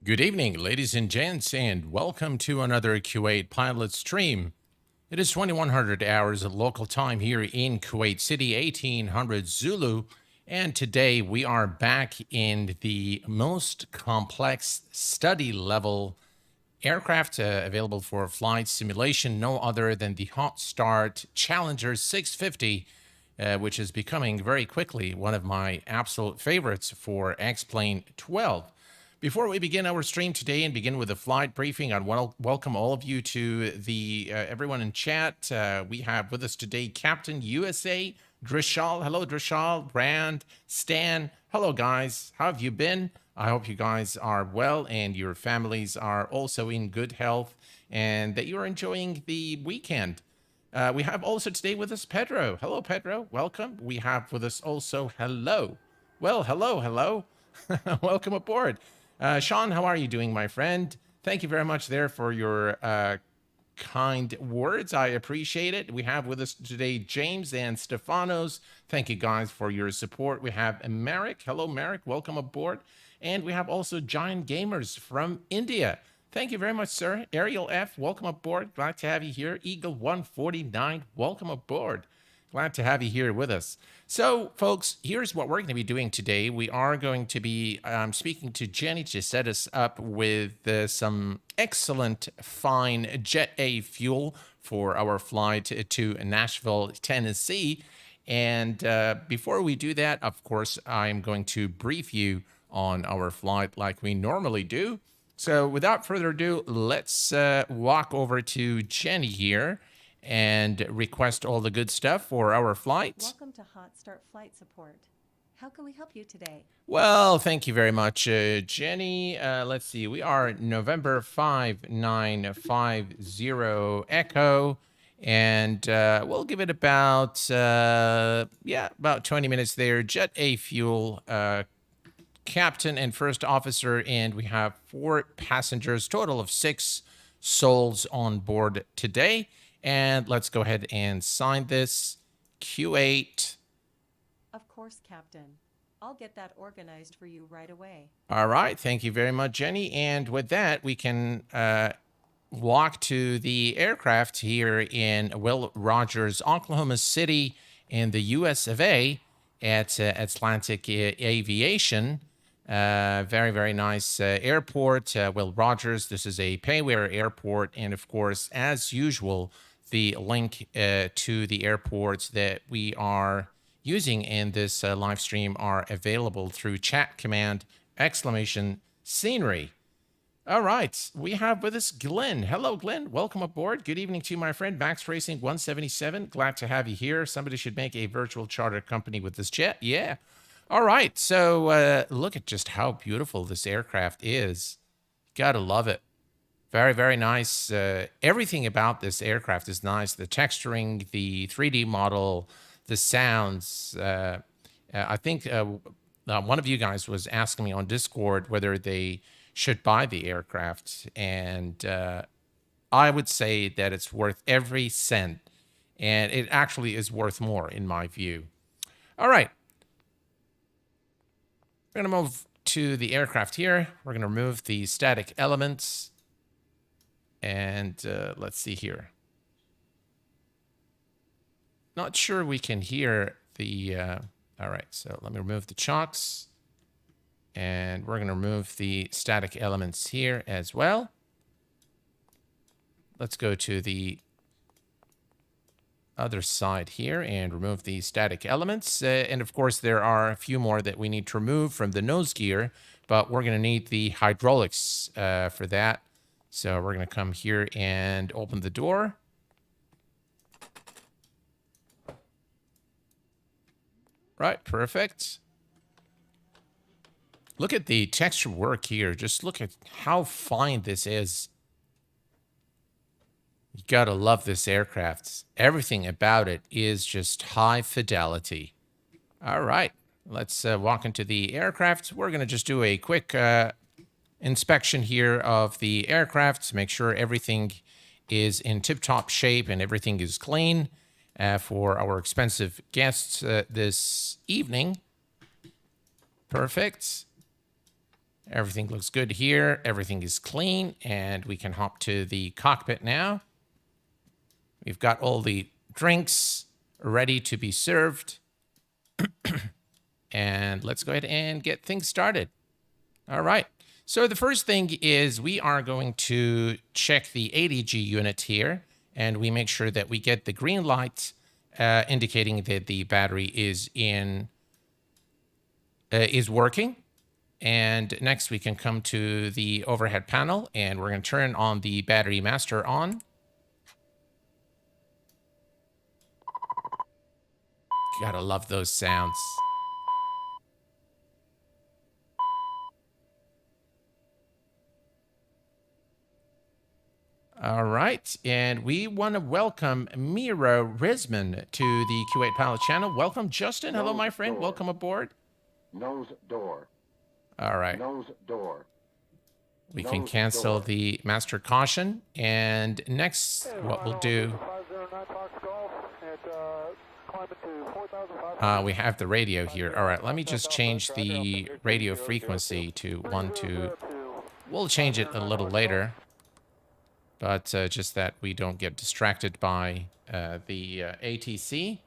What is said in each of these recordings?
Good evening, ladies and gents, and welcome to another Q8Pilot stream. It is 2100 hours of local time here in Kuwait City, 1800 Zulu, and today we are back in the most complex study level aircraft available for flight simulation, no other than the HotStart Challenger 650, which is becoming very quickly one of my absolute favorites for X-Plane 12. Before we begin our stream today and begin with the flight briefing, I welcome all of you to the everyone in chat. We have with us today Captain USA, Drishal. Hello, Drishal, Brand, Stan. Hello, guys. How have you been? I hope you guys are well and your families are also in good health and that you're enjoying the weekend. We have also today with us Pedro. Hello, Pedro. Welcome. We have with us also hello. Well, hello. Welcome aboard. Sean, how are you doing, my friend? Thank you very much there for your kind words. I appreciate it. We have with us today James and Stefanos. Thank you guys for your support. We have Marek. Hello, Marek. Welcome aboard. And we have also Giant Gamers from India. Thank you very much, sir. Ariel F, welcome aboard. Glad to have you here. Eagle 149, welcome aboard. Glad to have you here with us. So, folks, here's what we're going to be doing today. We are going to be speaking to Jenny to set us up with some excellent, fine Jet A fuel for our flight to Nashville, Tennessee. And before we do that, of course, I'm going to brief you on our flight like we normally do. So, without further ado, let's walk over to Jenny here and request all the good stuff for our flight. Welcome to HotStart Flight Support. How can we help you today? Well, thank you very much, Jenny. Let's see. We are November 5950 Echo, and we'll give it about, about 20 minutes there. Jet A fuel, captain and first officer, and we have 4 passengers, total of 6 souls on board today. And let's go ahead and sign this. Q8. Of course, Captain. I'll get that organized for you right away. All right. Thank you very much, Jenny. And with that, we can walk to the aircraft here in Will Rogers, Oklahoma City in the US of A at Atlantic Aviation. Very, very nice airport. Will Rogers, this is a Payware airport. And of course, as usual, the link to the airports that we are using in this live stream are available through chat command, !scenery. All right, we have with us Glenn. Hello, Glenn. Welcome aboard. Good evening to you, my friend. Max Racing 177. Glad to have you here. Somebody should make a virtual charter company with this jet. Yeah. All right, so look at just how beautiful this aircraft is. Gotta love it. Very, very nice. Everything about this aircraft is nice. The texturing, the 3D model, the sounds. I think one of you guys was asking me on Discord whether they should buy the aircraft. And I would say that it's worth every cent. And it actually is worth more in my view. All right. We're going to move to the aircraft here. We're going to remove the static elements. And let's see here. Not sure we can hear the... all right, so let me remove the chocks. And we're going to remove the static elements here as well. Let's go to the other side here and remove the static elements. And of course, there are a few more that we need to remove from the nose gear, but we're going to need the hydraulics for that. So we're going to come here and open the door. Right, perfect. Look at the texture work here. Just look at how fine this is. You gotta love this aircraft. Everything about it is just high fidelity. All right, let's walk into the aircraft. We're gonna just do a quick inspection here of the aircraft to make sure everything is in tip-top shape and everything is clean for our expensive guests this evening. Perfect. Everything looks good here. Everything is clean, and we can hop to the cockpit now. We've got all the drinks ready to be served. And let's go ahead and get things started. All right. So the first thing is we are going to check the ADG unit here, and we make sure that we get the green light indicating that the battery is working. And next we can come to the overhead panel, and we're going to turn on the battery master on. Gotta love those sounds. All right, and we want to welcome Mira Risman to the Q8Pilot Channel. Welcome, Justin. Hello, my friend. Welcome aboard. Nose door. All right. Nose door. We can cancel the master caution. And next, what we'll do... we have the radio here. All right, let me just change the radio frequency to 1, 2. We'll change it a little later. But just that we don't get distracted by the ATC.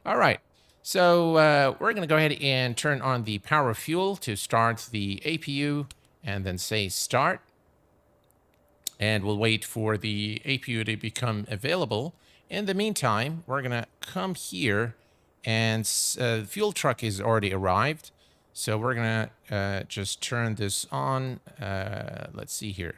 All right. So we're going to go ahead and turn on the power fuel to start the APU and then say start. And we'll wait for the APU to become available. In the meantime, we're going to come here, and the fuel truck is already arrived. So we're going to just turn this on. Let's see here.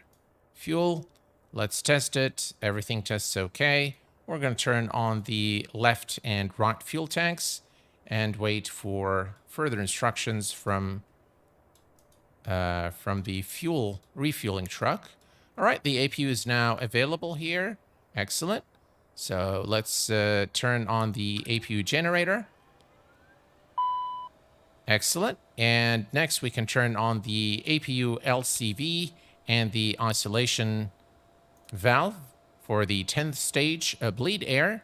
Fuel. Let's test it. Everything tests okay. We're going to turn on the left and right fuel tanks and wait for further instructions from the fuel refueling truck. All right, the APU is now available here. Excellent. So let's turn on the APU generator. Excellent. And next we can turn on the APU LCV and the isolation valve for the 10th stage bleed air.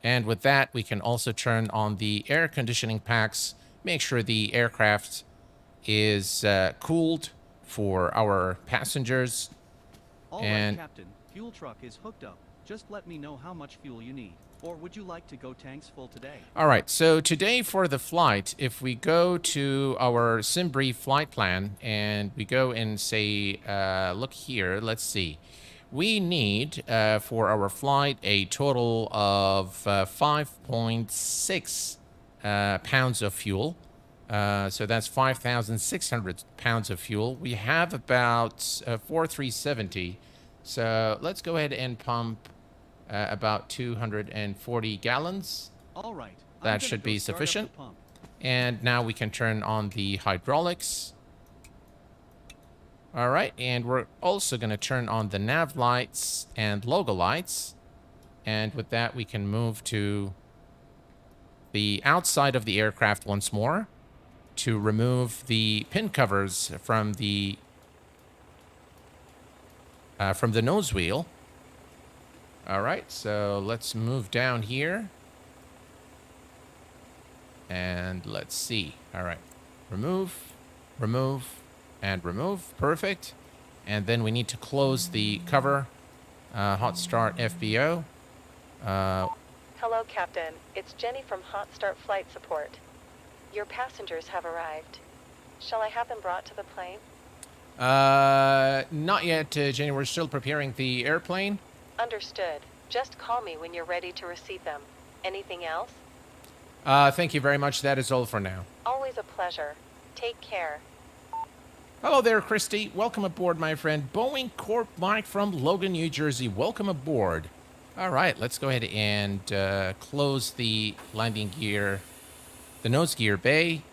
And with that, we can also turn on the air conditioning packs, make sure the aircraft is cooled for our passengers. All right, Captain. Fuel truck is hooked up. Just let me know how much fuel you need. Or would you like to go tanks full today? All right, so today for the flight, if we go to our SimBrief flight plan and we go and say, look here, let's see. We need, for our flight, a total of 5.6 pounds of fuel. So that's 5,600 pounds of fuel. We have about 4,370. So let's go ahead and pump about 240 gallons. All right. That should be sufficient. And now we can turn on the hydraulics. All right, and we're also going to turn on the nav lights and logo lights. And with that, we can move to the outside of the aircraft once more to remove the pin covers from the nose wheel. All right, so let's move down here. And let's see. All right, remove, remove, and remove. Perfect. And then we need to close the cover. HotStart FBO. Hello, Captain. It's Jenny from HotStart Flight Support. Your passengers have arrived. Shall I have them brought to the plane? Not yet, Jenny. We're still preparing the airplane. Understood. Just call me when you're ready to receive them. Anything else? Thank you very much. That is all for now. Always a pleasure. Take care. Hello there, Christy. Welcome aboard, my friend. Boeing Corp Mike from Logan, New Jersey. Welcome aboard. All right, let's go ahead and close the landing gear, the nose gear bay.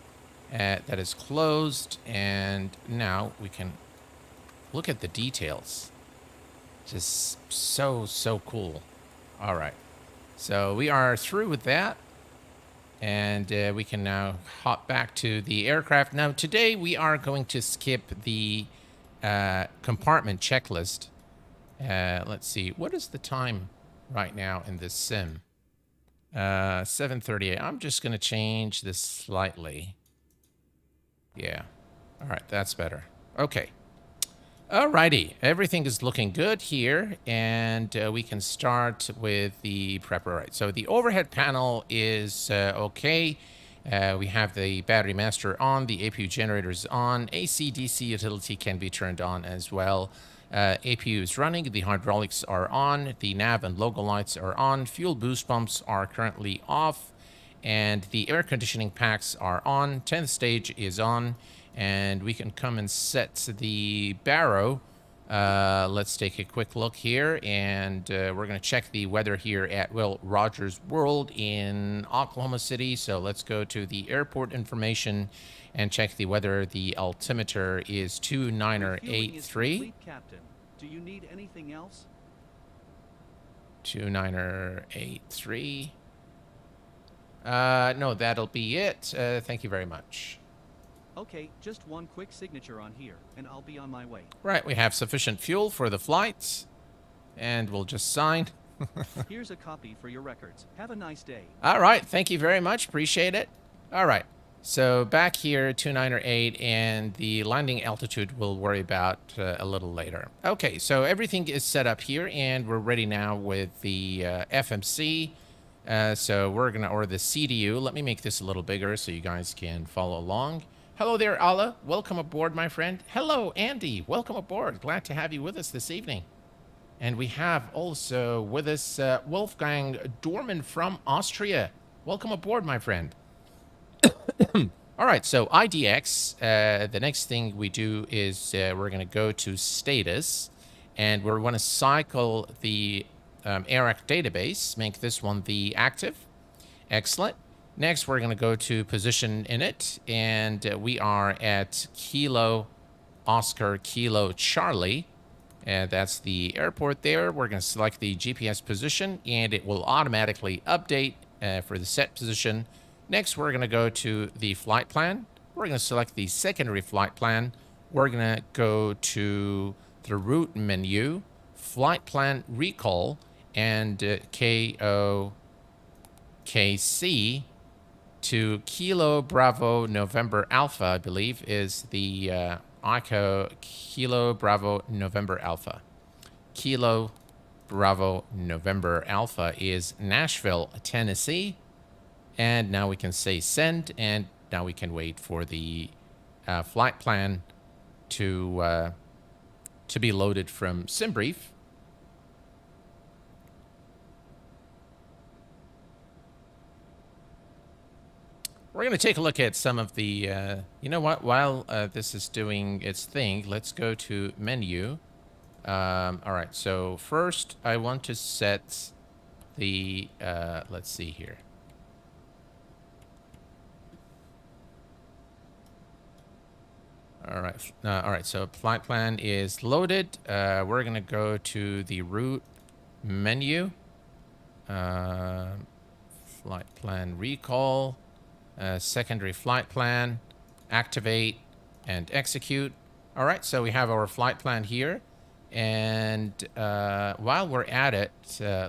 That is closed. And now we can look at the details. Just so cool. All right. So we are through with that. And we can now hop back to the aircraft. Now, today we are going to skip the compartment checklist. Let's see. What is the time right now in this sim? 7:38. I'm just going to change this slightly. Yeah. All right. That's better. Okay. Alrighty, everything is looking good here, and we can start with the prep. Right, so the overhead panel is okay. We have the battery master on, the APU generator is on, AC/DC utility can be turned on as well. APU is running, the hydraulics are on, the nav and logo lights are on, fuel boost pumps are currently off, and the air conditioning packs are on, 10th stage is on, and we can come and set the barrow. Let's take a quick look here, and we're going to check the weather here at Will Rogers World in Oklahoma City. So let's go to the airport information and check the weather. The altimeter is 2983. Captain, do you need anything else? 2983. No, that'll be it. Thank you very much. Okay, just one quick signature on here, and I'll be on my way. Right, we have sufficient fuel for the flights, and we'll just sign. Here's a copy for your records. Have a nice day. All right, thank you very much. Appreciate it. All right, so back here, 2908, and the landing altitude we'll worry about a little later. Okay, so everything is set up here, and we're ready now with the FMC. So we're going to order the CDU. Let me make this a little bigger so you guys can follow along. Hello there, Allah. Welcome aboard, my friend. Hello, Andy. Welcome aboard. Glad to have you with us this evening. And we have also with us Wolfgang Dorman from Austria. Welcome aboard, my friend. All right, so IDX, the next thing we do is we're going to go to status, and we're going to cycle the ARAC database, make this one the active. Excellent. Next, we're going to go to position in it, and we are at Kilo Oscar Kilo Charlie, and that's the airport there. We're going to select the GPS position, and it will automatically update for the set position. Next, we're going to go to the flight plan. We're going to select the secondary flight plan. We're going to go to the route menu, flight plan recall, and KOKC to Kilo Bravo November Alpha, I believe, is the ICO Kilo Bravo November Alpha. Kilo Bravo November Alpha is Nashville, Tennessee. And now we can say send, and now we can wait for the flight plan to be loaded from SimBrief. We're going to take a look at some of the, you know what, while this is doing its thing, let's go to menu. All right, so first I want to set the, let's see here. All right, so flight plan is loaded. We're going to go to the route menu, flight plan recall. Secondary flight plan, activate, and execute. All right, so we have our flight plan here. And while we're at it,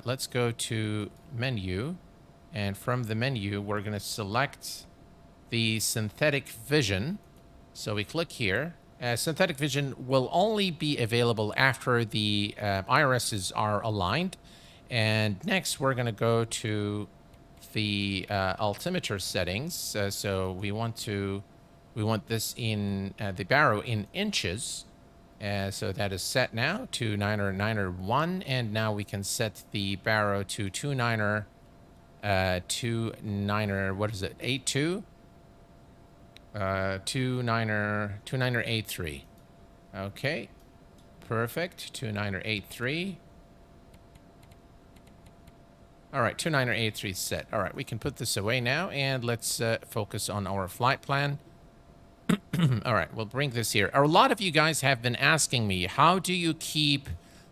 let's go to menu. And from the menu, we're going to select the synthetic vision. So we click here. Synthetic vision will only be available after the IRSs are aligned. And next, we're going to go to the altimeter settings. So we want this in the barrow in inches. So that is set now to 991, and now we can set the barrow to 29er, what is it, 82? 29er83. Okay, perfect. 29er83. All right, 29er83 set. All right, we can put this away now, and let's focus on our flight plan. All right, we'll bring this here. A lot of you guys have been asking me, how do you keep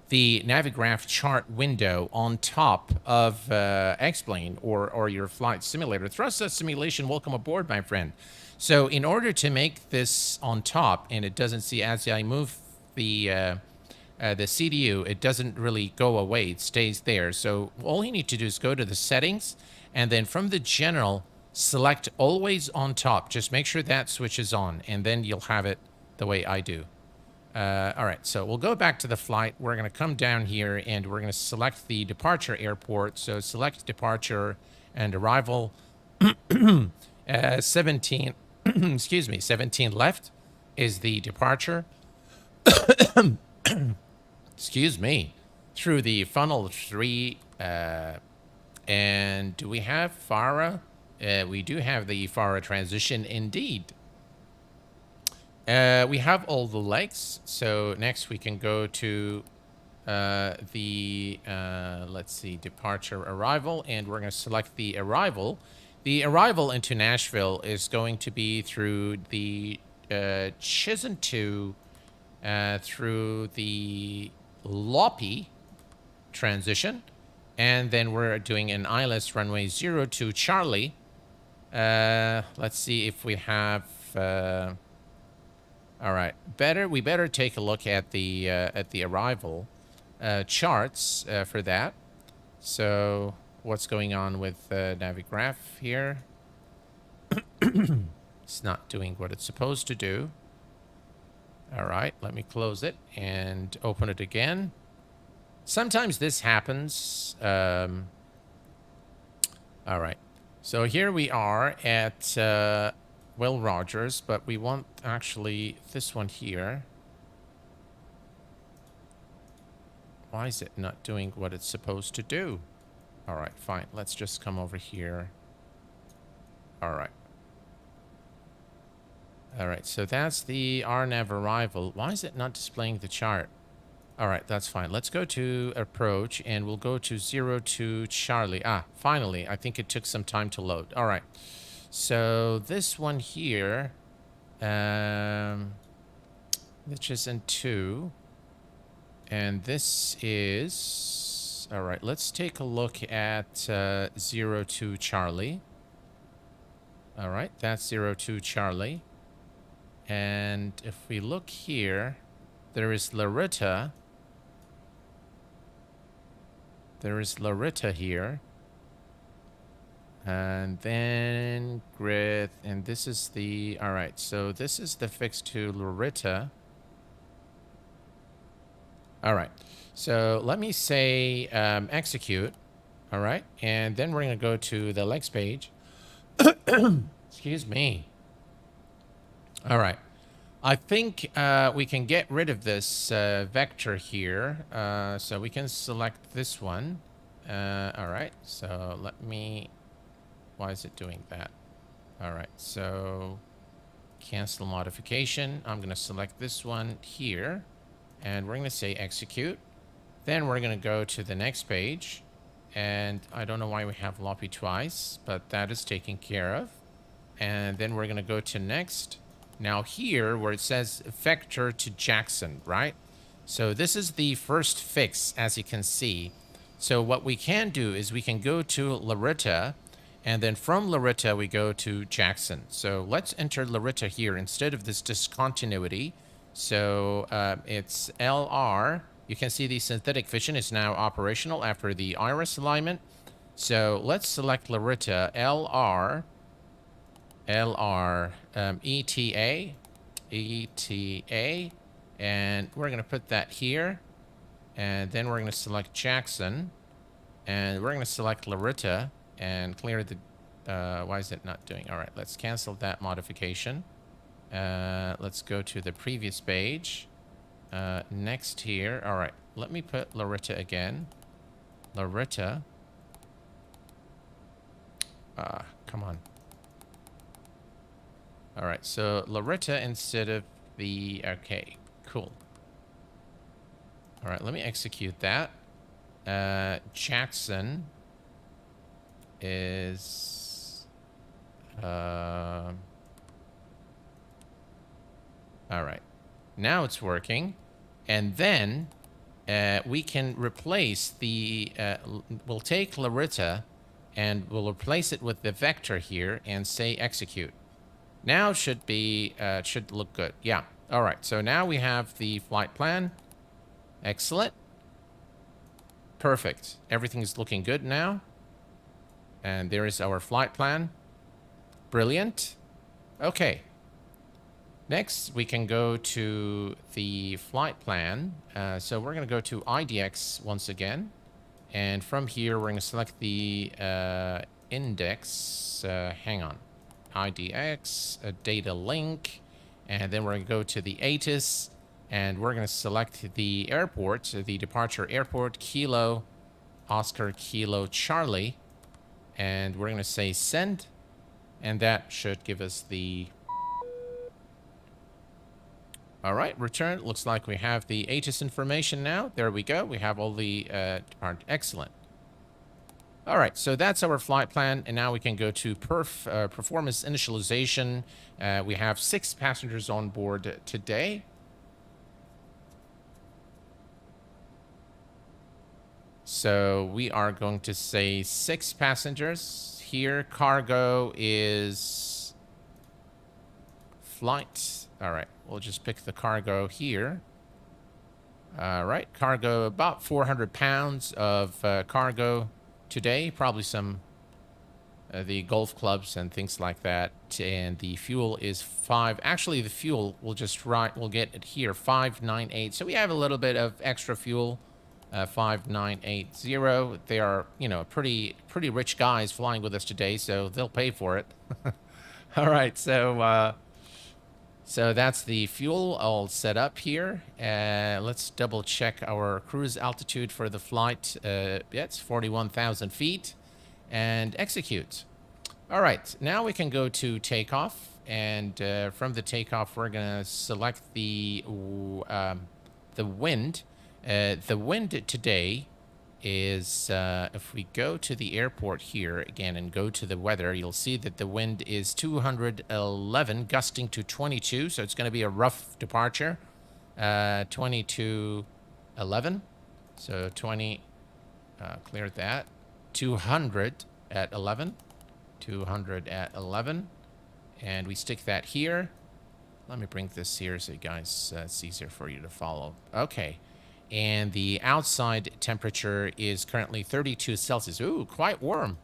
the Navigraph chart window on top of X-Plane or your flight simulator? Thrust simulation, welcome aboard, my friend. So in order to make this on top, and it doesn't see as I move the CDU, it doesn't really go away. It stays there. So all you need to do is go to the settings, and then from the general, select always on top. Just make sure that switch is on, and then you'll have it the way I do. All right, so we'll go back to the flight. We're going to come down here and we're going to select the departure airport. So select departure and arrival. 17, excuse me, 17 left is the departure. Excuse me, through the funnel 3. And do we have FARA? We do have the FARA transition indeed. We have all the legs. So next we can go to let's see, departure arrival, and we're going to select the arrival. The arrival into Nashville is going to be through the Chisholm 2 through the Loppy transition, and then we're doing an ILS runway 02 Charlie. Let's see if we have all right, we better take a look at the arrival charts for that. So what's going on with Navigraph here? It's not doing what it's supposed to do. All right, let me close it and open it again. Sometimes this happens. All right, so here we are at Will Rogers, but we want actually this one here. Why is it not doing what it's supposed to do? All right, fine. Let's just come over here. All right. All right, so that's the RNAV arrival. Why is it not displaying the chart? All right, that's fine. Let's go to approach, and we'll go to 02 Charlie. Ah, finally. I think it took some time to load. All right. So this one here, which is in 2. And this is... All right, let's take a look at 02 Charlie. All right, that's 02 Charlie. And if we look here, there is Larita. There is Larita here. And then Grid, and this is the... All right, so this is the fix to Larita. All right, so let me say execute. All right, and then we're going to go to the legs page. Excuse me. All right, I think we can get rid of this vector here. So we can select this one. All right, so let me... Why is it doing that? All right, so cancel modification. I'm going to select this one here, and we're going to say execute. Then we're going to go to the next page, and I don't know why we have Loppy twice, but that is taken care of. And then we're going to go to next. Now here, where it says vector to Jackson, right? So this is the first fix, as you can see. So what we can do is we can go to Larita, and then from Larita, we go to Jackson. So let's enter Larita here instead of this discontinuity. So it's LR. You can see the synthetic vision is now operational after the iris alignment. So let's select Larita, LR, ETA, and we're going to put that here. And then we're going to select Jackson, and we're going to select Larita, and clear the... why is it not doing? All right, let's cancel that modification. Let's go to the previous page. Next here. All right, let me put Larita again. Larita. Come on. All right, so Larita instead of the... Okay, cool. All right, let me execute that. Jackson is all right, now it's working. And then we can replace the we'll take Larita and we'll replace it with the vector here and say execute. Now should be should look good. Yeah, all right, so now we have the flight plan. Excellent, perfect, everything's looking good now. And there is our flight plan. Brilliant. Okay. Next, we can go to the flight plan. So we're going to go to IDX once again. And from here, we're going to select the index. Hang on. IDX, data link. And then we're going to go to the ATIS. And we're going to select the airport, the departure airport, Kilo, Oscar, Kilo, Charlie. And we're going to say send. And that should give us the... All right, return. Looks like we have the ATIS information now. There we go. We have all the excellent. All right, so that's our flight plan, and now we can go to performance initialization. We have 6 passengers on board today. So we are going to say 6 passengers here. Cargo is flight. All right, we'll just pick the cargo here. All right, cargo, about 400 pounds of cargo today. Probably some the golf clubs and things like that. And the fuel is 5. Actually, the fuel, we'll get it here, 598. So we have a little bit of extra fuel, 5980. They are, you know, pretty rich guys flying with us today, so they'll pay for it. All right, so that's the fuel all set up here. Let's double check our cruise altitude for the flight. Yeah, it's 41,000 feet. And execute. All right, now we can go to takeoff. And from the takeoff, we're going to select the wind. The wind today is, if we go to the airport here again and go to the weather, you'll see that the wind is 211, gusting to 22. So it's going to be a rough departure. 2211. So 20, clear that. 200 at 11. 200 at 11. And we stick that here. Let me bring this here so you guys, it's easier for you to follow. Okay. And the outside temperature is currently 32 Celsius. Ooh, quite warm.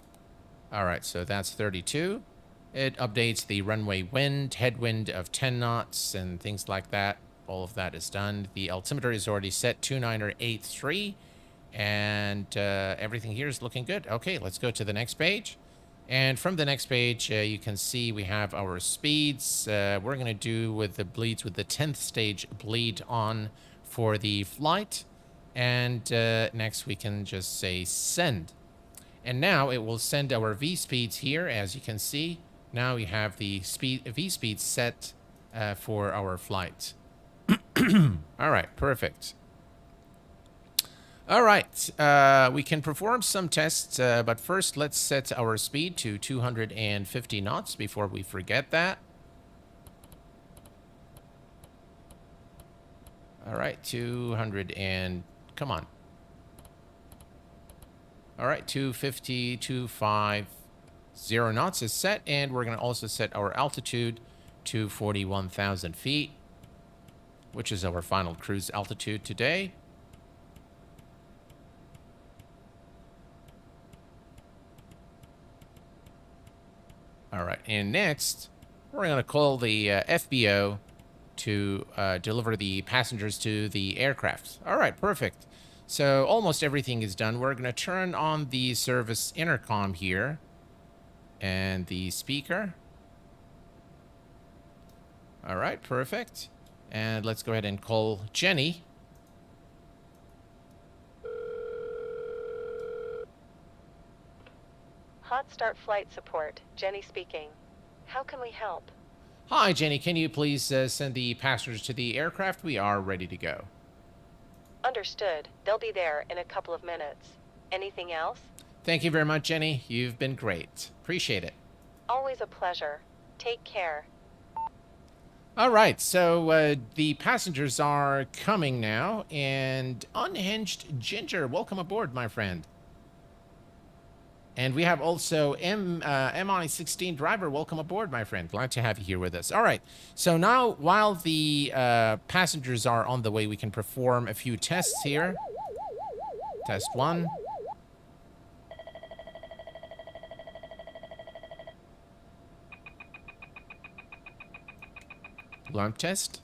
All right, so that's 32. It updates the runway wind, headwind of 10 knots, and things like that. All of that is done. The altimeter is already set 2983, and everything here is looking good. Okay, let's go to the next page. And from the next page, you can see we have our speeds. We're going to do with the bleeds with the 10th stage bleed on for the flight. And next we can just say send. And now it will send our V speeds here, as you can see. Now we have the V speed set for our flight. All right, perfect. All right, we can perform some tests, but first let's set our speed to 250 knots before we forget that. All right, 200 and, come on. All right, 250, 250 knots is set, and we're going to also set our altitude to 41,000 feet, which is our final cruise altitude today. All right, and next, we're going to call the FBO to deliver the passengers to the aircraft. All right, perfect. So almost everything is done. We're going to turn on the service intercom here and the speaker. All right, perfect. And let's go ahead and call Jenny. HotStart Flight Support, Jenny speaking. How can we help? Hi, Jenny. Can you please send the passengers to the aircraft? We are ready to go. Understood. They'll be there in a couple of minutes. Anything else? Thank you very much, Jenny. You've been great. Appreciate it. Always a pleasure. Take care. All right, so the passengers are coming now, and Unhinged Ginger, welcome aboard, my friend. And we have also MI16 driver, welcome aboard, my friend. Glad to have you here with us. All right, so now while the passengers are on the way, we can perform a few tests here. Test 1. Lamp test.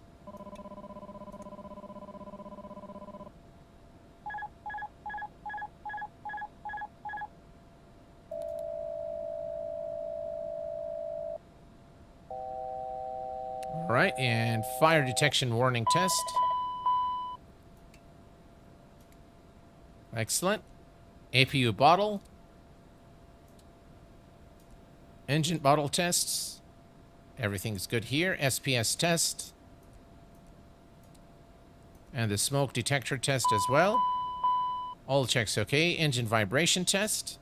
All right, and fire detection warning test. Excellent. APU bottle. Engine bottle tests. Everything's good here. SPS test. And the smoke detector test as well. All checks okay. Engine vibration test.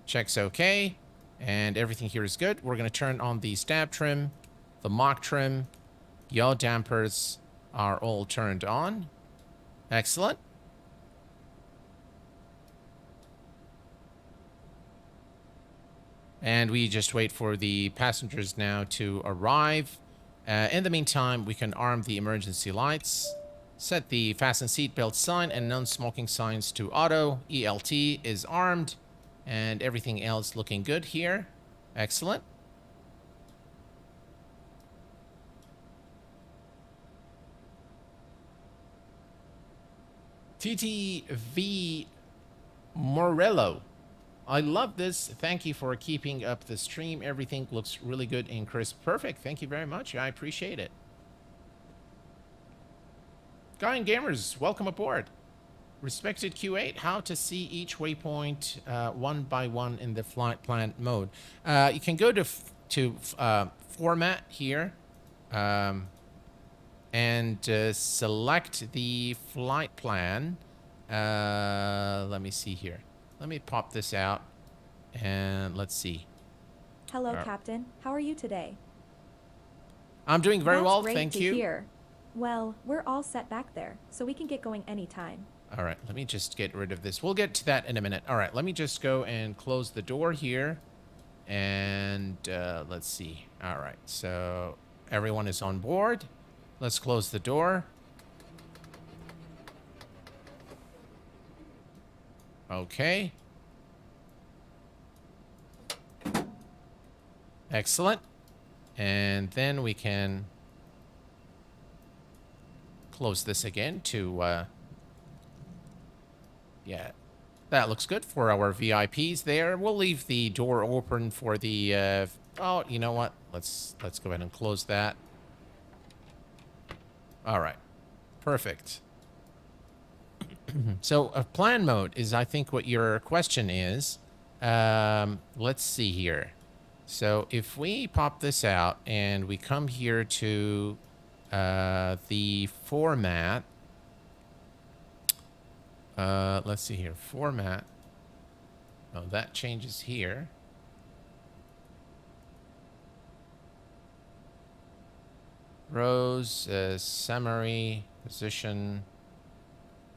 Checks okay. And everything here is good. We're going to turn on the stab trim. The mock trim. Yaw dampers are all turned on. Excellent. And we just wait for the passengers now to arrive. In the meantime, we can arm the emergency lights. Set the fasten seatbelt sign and non-smoking signs to auto. ELT is armed. And everything else looking good here. Excellent. TTV Morello. I love this. Thank you for keeping up the stream. Everything looks really good and crisp. Perfect. Thank you very much. I appreciate it. Guy and Gamers, welcome aboard. Respected Q8, how to see each waypoint one by one in the flight plan mode. You can go to format here and select the flight plan. Let me see here. Let me pop this out and let's see. Hello, Captain. How are you today? I'm doing very That's well, great thank to you. Hear. Well, we're all set back there, so we can get going anytime. All right, let me just get rid of this. We'll get to that in a minute. All right, let me just go and close the door here. And let's see. All right, so everyone is on board. Let's close the door. Okay. Excellent. And then we can close this again to, yeah, that looks good for our VIPs there. We'll leave the door open for the, oh, you know what? Let's go ahead and close that. All right. Perfect. So plan mode is, I think, what your question is. Let's see here. So if we pop this out and we come here to the format. Let's see here. Format. Oh, that changes here. Rows, summary, position.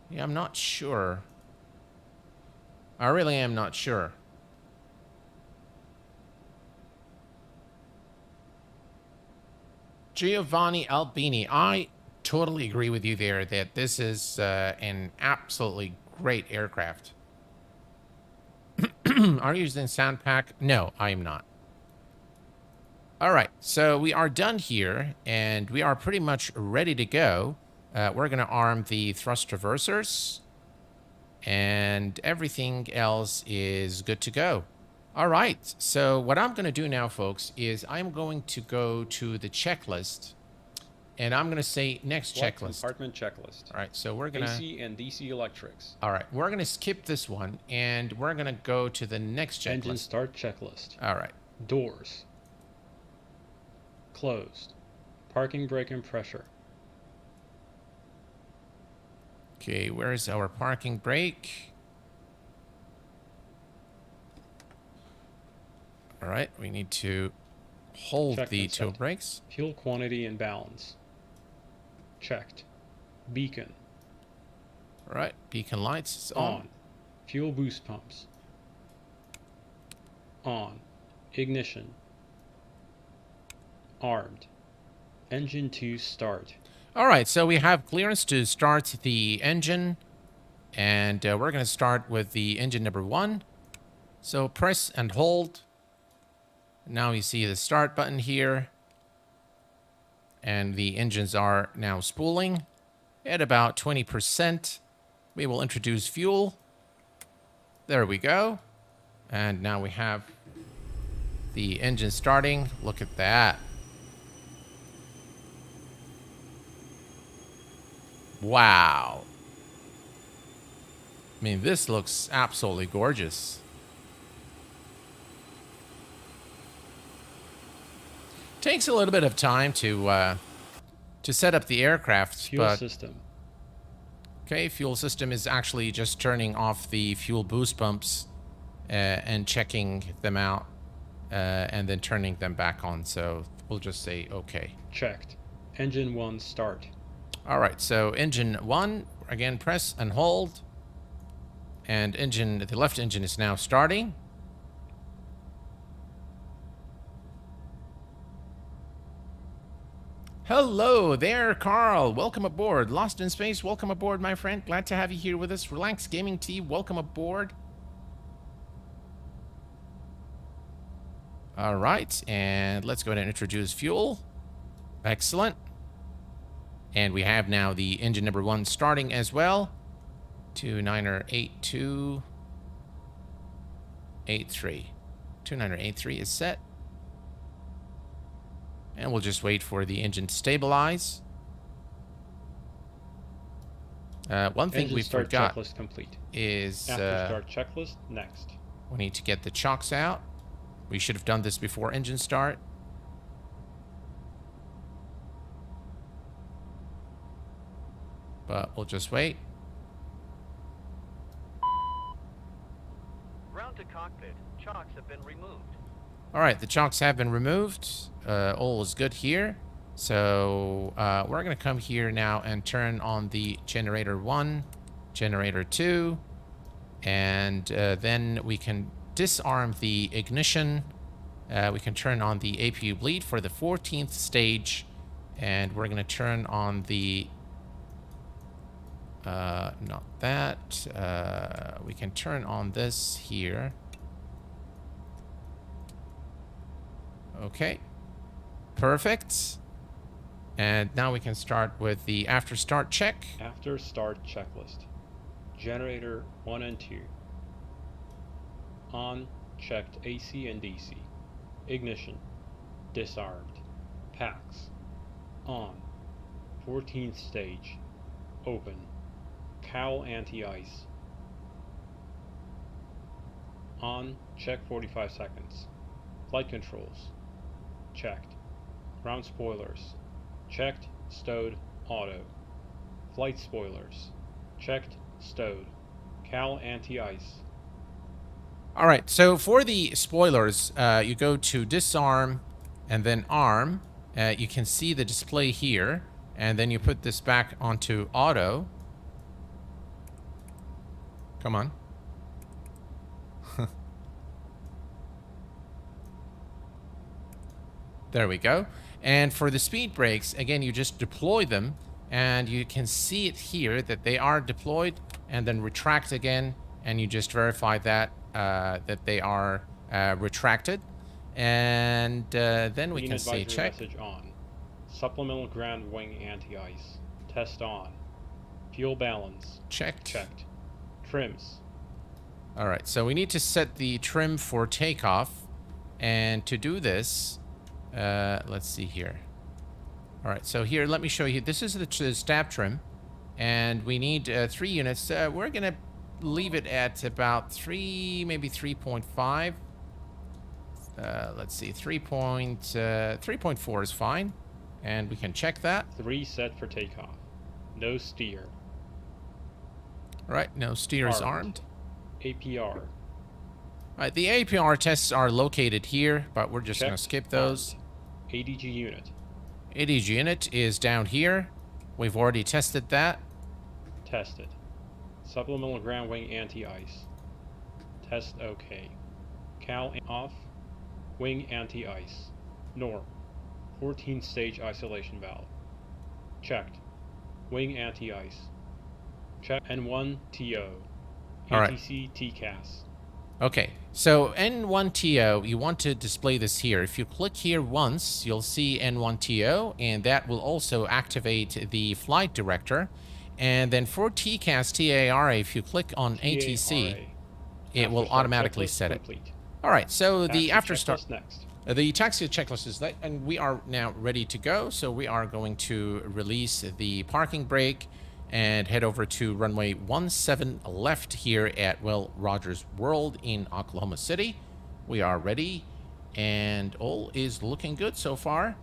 Yeah, I'm not sure. I really am not sure. Giovanni Albini, I totally agree with you there that this is an absolutely great aircraft. Are you using sound pack? No, I am not. All right, so we are done here, and we are pretty much ready to go. We're going to arm the thrust traversers, and everything else is good to go. All right, so what I'm going to do now, folks, is I'm going to go to the checklist, and I'm going to say next checklist. Compartment checklist. All right, so we're going to... AC and DC electrics. All right, we're going to skip this one, and we're going to go to the next checklist. Engine start checklist. All right. Doors. Closed. Parking brake and pressure. Okay, where's our parking brake? All right, we need to hold Checked the and toe set. brakes. Fuel quantity and balance. Checked. Beacon. All right, beacon lights is on. On. Fuel boost pumps. On. Ignition. Armed. Engine 2 start. All right, so we have clearance to start the engine, and we're going to start with the engine number 1. So press and hold. Now you see the start button here. and the engines are now spooling at about 20%. We will introduce fuel. There we go. And now we have the engine starting. Look at that. Wow. I mean, this looks absolutely gorgeous. Takes a little bit of time to set up the aircraft, Fuel but system. okay, fuel system is actually just turning off the fuel boost pumps and checking them out and then turning them back on. So we'll just say okay. Checked. Engine 1 start. All right, so engine 1, again, press and hold. And the left engine is now starting. Hello there, Carl. Welcome aboard. Lost in Space, welcome aboard, my friend. Glad to have you here with us. Relax Gaming Tea, welcome aboard. All right, and let's go ahead and introduce fuel. Excellent. And we have now the engine number 1 starting as well. 298283. 2983 is set. And we'll just wait for the engine to stabilize. One thing we forgot checklist complete. is After start checklist, next. we need to get the chocks out. We should have done this before engine start. But we'll just wait. Ground to cockpit. Chocks have been removed. All right, the chocks have been removed. All is good here. So we're going to come here now and turn on the generator 1, generator 2, and then we can disarm the ignition. We can turn on the APU bleed for the 14th stage, and we're going to turn on the not that. We can turn on this here. Okay, perfect. And now we can start with the after start check. After start checklist. Generator 1 and 2. On, checked AC and DC. Ignition. Disarmed. Packs. On. 14th stage. Open. Cowl anti-ice. On, check 45 seconds. Flight controls. Checked. Ground spoilers. Checked, stowed, auto. Flight spoilers. Checked, stowed. Cowl anti-ice. All right, so for the spoilers, you go to disarm and then arm. You can see the display here, and then you put this back onto auto. Come on. There we go. And for the speed brakes, again, you just deploy them, and you can see it here that they are deployed, and then retract again, and you just verify that that they are retracted, and then we can say check. Message on. Supplemental ground wing anti-ice. Test on. Fuel balance. Checked. Checked. Trims. All right, so we need to set the trim for takeoff, and to do this, let's see here. All right, so here, let me show you. This is the stab trim, and we need 3 units. We're gonna leave it at about 3, maybe 3.5. Let's see, 3.4 is fine, and we can check that. 3 set for takeoff. No steer. All right, no steer is armed. APR. All right, the APR tests are located here, but we're just Checked, gonna skip those. armed. ADG unit. ADG unit is down here. We've already tested that. Tested. Supplemental ground wing anti-ice. Test OK. Cowl off. Wing anti-ice. Norm. 14th stage isolation valve. Checked. Wing anti-ice. Check N1 TO. All right. ATC TCAS. Okay, so N1TO, you want to display this here. If you click here once, you'll see N1TO, and that will also activate the flight director. And then for TCAS TARA, if you click on ATC, it will automatically set it. Complete. All right, so the after start, next. the taxi checklist is that, and we are now ready to go. So we are going to release the parking brake and head over to runway 17 left here at Will Rogers World in Oklahoma City. We are ready, and all is looking good so far.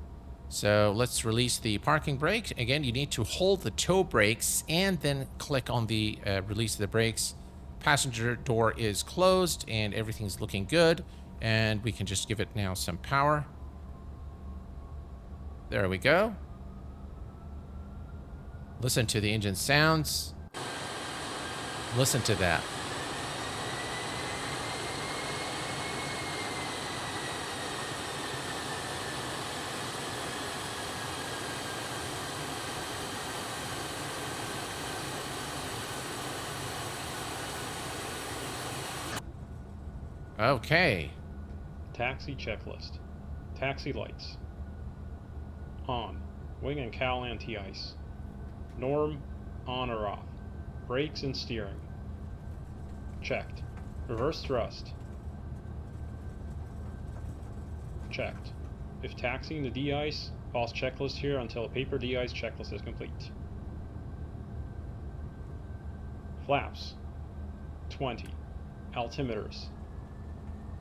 So let's release the parking brake. Again, you need to hold the toe brakes and then click on the release of the brakes. Passenger door is closed and everything's looking good. And we can just give it now some power. There we go. Listen to the engine sounds. Listen to that. Okay. Taxi checklist. Taxi lights. On. Wing and cowl anti-ice. Norm, on or off. Brakes and steering. Checked. Reverse thrust. Checked. If taxiing the de-ice, pause checklist here until a paper de-ice checklist is complete. Flaps. 20. Altimeters.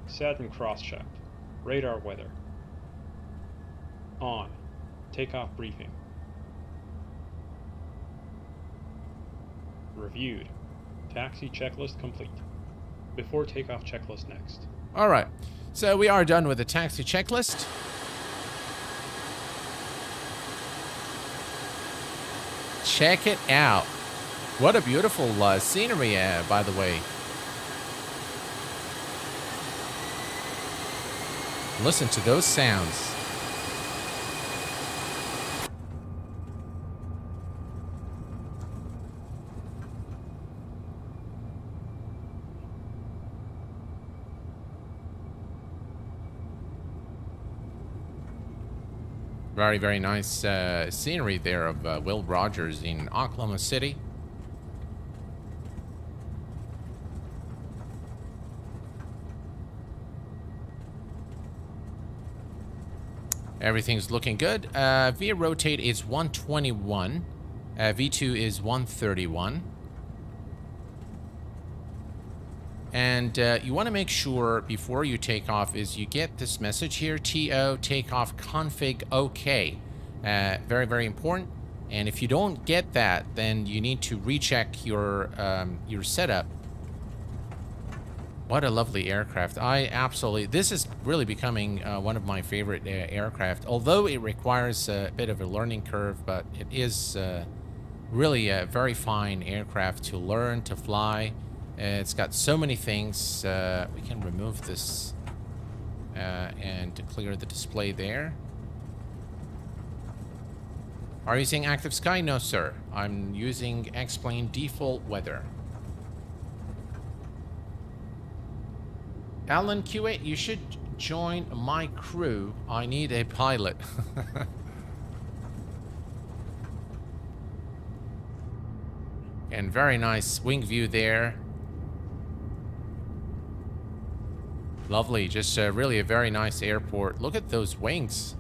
Set and cross-checked. Radar weather. On. Takeoff briefing. Reviewed. Taxi checklist complete. Before takeoff checklist next. All right. So we are done with the taxi checklist. Check it out. What a beautiful scenery, by the way. Listen to those sounds. Very, very nice scenery there of Will Rogers in Oklahoma City. Everything's looking good. V rotate is 121. V2 is 131. And you want to make sure before you take off is you get this message here, TO takeoff config OK. Very, very important. And if you don't get that, then you need to recheck your setup. What a lovely aircraft. This is really becoming one of my favorite aircraft, although it requires a bit of a learning curve, but it is really a very fine aircraft to learn to fly. It's got so many things. We can remove this and clear the display there. Are you using Active Sky? No, sir. I'm using X-Plane default weather. Alan Q8, you should join my crew. I need a pilot. And very nice wing view there. Lovely, just really a very nice airport. Look at those wings.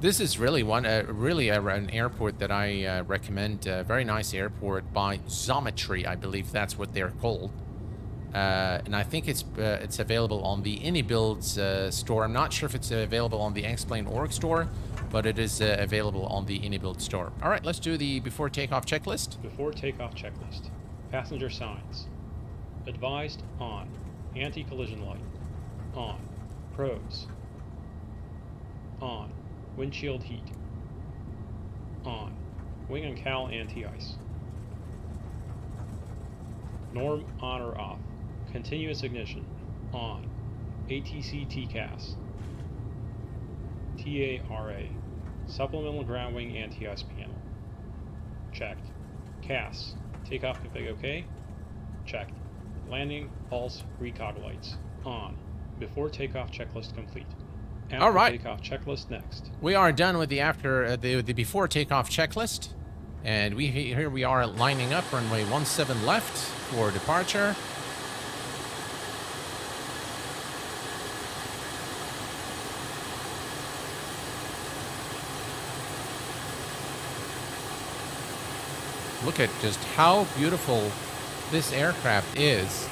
This is really an airport that I recommend. Very nice airport by Xometry, I believe that's what they're called. And I think it's available on the AnyBuilds store. I'm not sure if it's available on the X-Plane org store, but it is available on the AnyBuild store. All right, let's do the before takeoff checklist. Before takeoff checklist. Passenger signs. Advised on. Anti-collision light. On. Pros. On. Windshield heat. On. Wing and cowl anti-ice. Norm on or off. Continuous ignition. On. ATC TCAS. TARA. Supplemental ground wing anti-ice panel. Checked. CAS. Takeoff config OK. Checked. Landing, pulse, recog lights. On. Before takeoff checklist complete. After All right. takeoff checklist next. We are done with the before takeoff checklist. And here we are lining up, runway 17 left for departure. Look at just how beautiful this aircraft is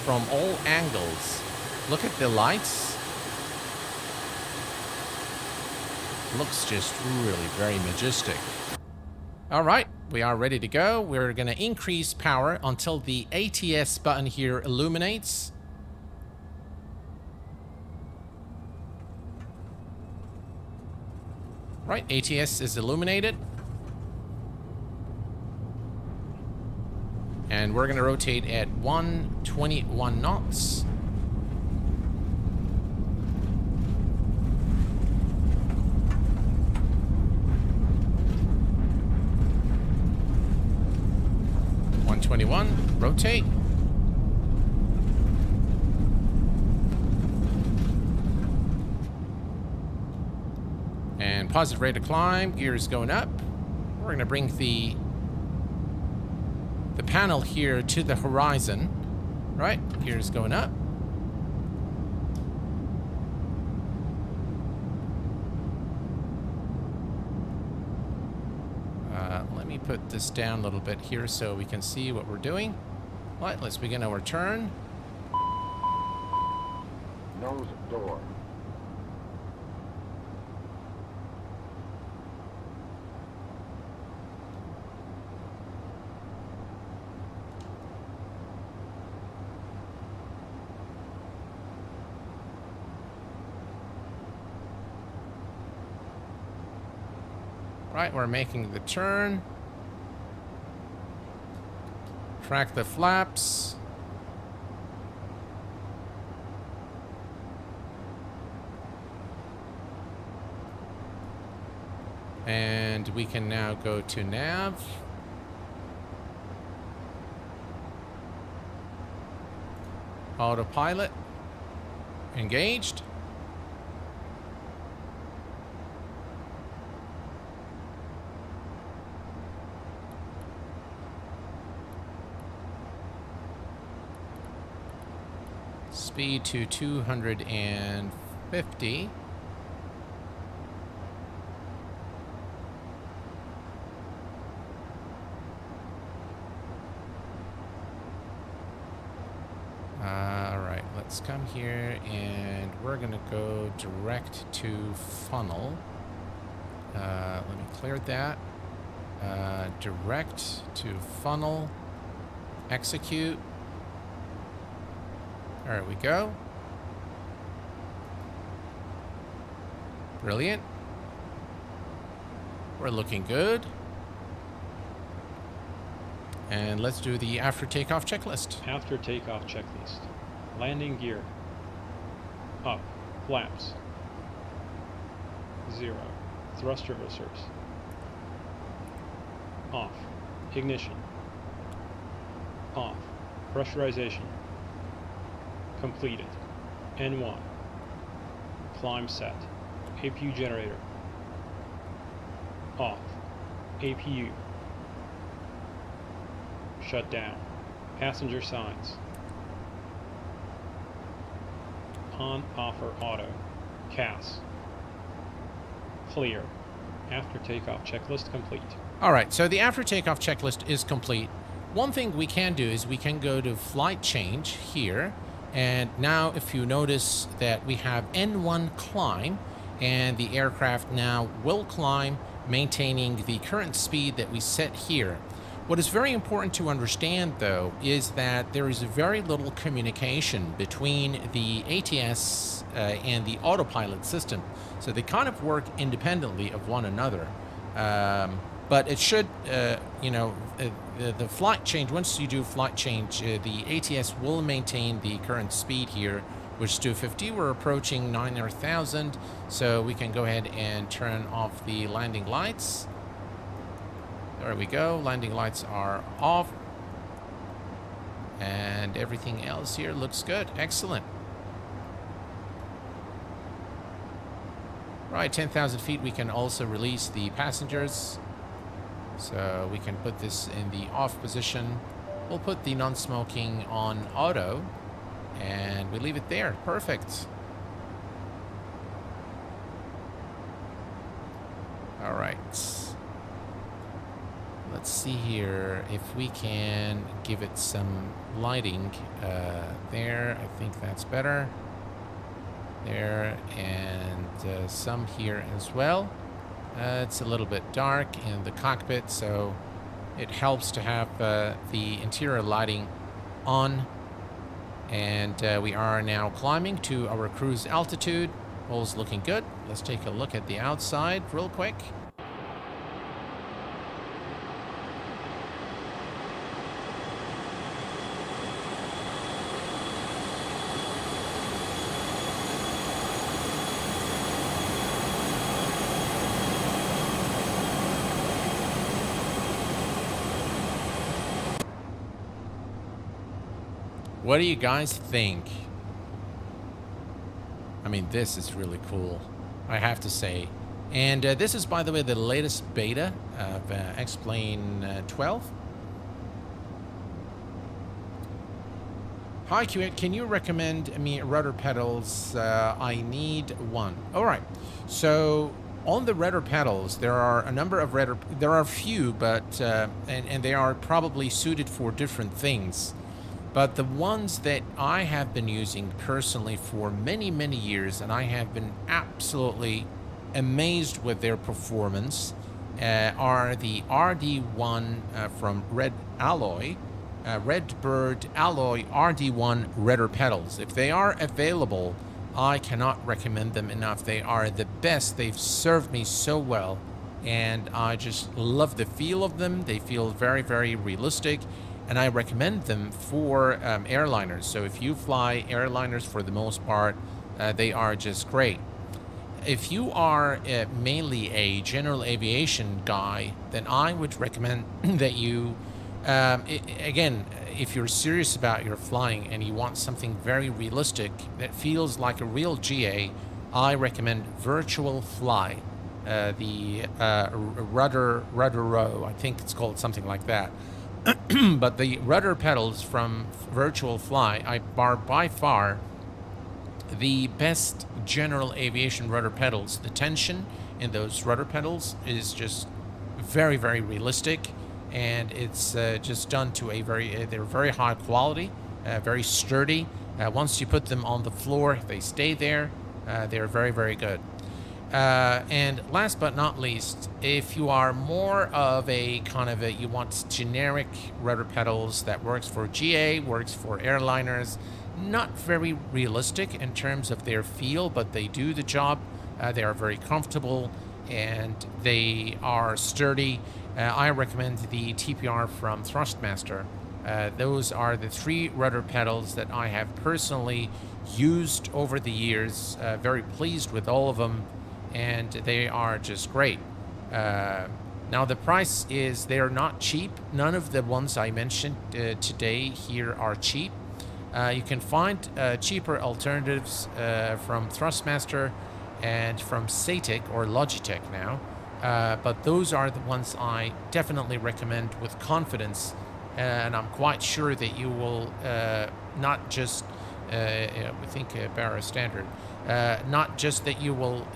from all angles. Look at the lights. Looks just really very majestic. All right, we are ready to go. We're going to increase power until the ATS button here illuminates. Right, ATS is illuminated. And we're going to rotate at 121 knots. Rotate. And positive rate of climb, gears going up. We're going to bring the panel here to the horizon. Right, gears going up. Let me put this down a little bit here so we can see what we're doing. All right, let's begin our turn. Nose door. Right, we're making the turn. Track the flaps. And we can now go to nav. Autopilot. Engaged. Speed to 250. All right, let's come here and we're gonna go direct to funnel. Let me clear that. Direct to funnel. Execute. There we go. Brilliant. We're looking good. And let's do the after takeoff checklist. After takeoff checklist. Landing gear. Up. Flaps. 0. Thrust reversers. Off. Ignition. Off. Pressurization. Completed. N1. Climb set. APU generator. Off. APU. Shut down. Passenger signs. On, off, or auto. CAS. Clear. After takeoff checklist complete. All right, so the after takeoff checklist is complete. One thing we can do is we can go to flight change here. And now if you notice that we have N1 climb, and the aircraft now will climb, maintaining the current speed that we set here. What is very important to understand, though, is that there is very little communication between the ATS and the autopilot system. So they kind of work independently of one another. But it should, the flight change, once you do flight change, the ATS will maintain the current speed here, which is 250. We're approaching 9,000, so we can go ahead and turn off the landing lights. There we go. Landing lights are off. And everything else here looks good. Excellent. Right, 10,000 feet, we can also release the passengers. So we can put this in the off position. We'll put the non-smoking on auto, and we leave it there. Perfect. All right. Let's see here if we can give it some lighting. There, I think that's better. There, and some here as well. It's a little bit dark in the cockpit, so it helps to have the interior lighting on. And we are now climbing to our cruise altitude. All's looking good. Let's take a look at the outside real quick. What do you guys think? I mean, this is really cool, I have to say. And this is, by the way, the latest beta of X-Plane 12. Hi, Q8, can you recommend me rudder pedals? I need one. All right. So on the rudder pedals, there are a number of there are a few, but and they are probably suited for different things. But the ones that I have been using personally for many, many years, and I have been absolutely amazed with their performance, are the RD1 from Red Bird Alloy RD1 rudder pedals. If they are available, I cannot recommend them enough. They are the best. They've served me so well, and I just love the feel of them. They feel very, very realistic. And I recommend them for airliners. So if you fly airliners for the most part, they are just great. If you are mainly a general aviation guy, then I would recommend that you, again, if you're serious about your flying and you want something very realistic that feels like a real GA, I recommend Virtual Fly, the rudder row. I think it's called something like that. But the rudder pedals from Virtual Fly are by far the best general aviation rudder pedals. The tension in those rudder pedals is just very, very realistic, and it's just done to a they're very high quality, very sturdy. Once you put them on the floor, they stay there. They're very, very good. And last but not least, if you are more of a kind of you want generic rudder pedals that works for GA, works for airliners, not very realistic in terms of their feel, but they do the job. They are very comfortable and they are sturdy. I recommend the TPR from Thrustmaster. Those are the 3 rudder pedals that I have personally used over the years. Very pleased with all of them. And they are just great. Now the price is, they're not cheap. None of the ones I mentioned today here are cheap. You can find cheaper alternatives from Thrustmaster and from Satic or Logitech now. But those are the ones I definitely recommend with confidence. And I'm quite sure that you will not just, I think Barra Standard, not just that you will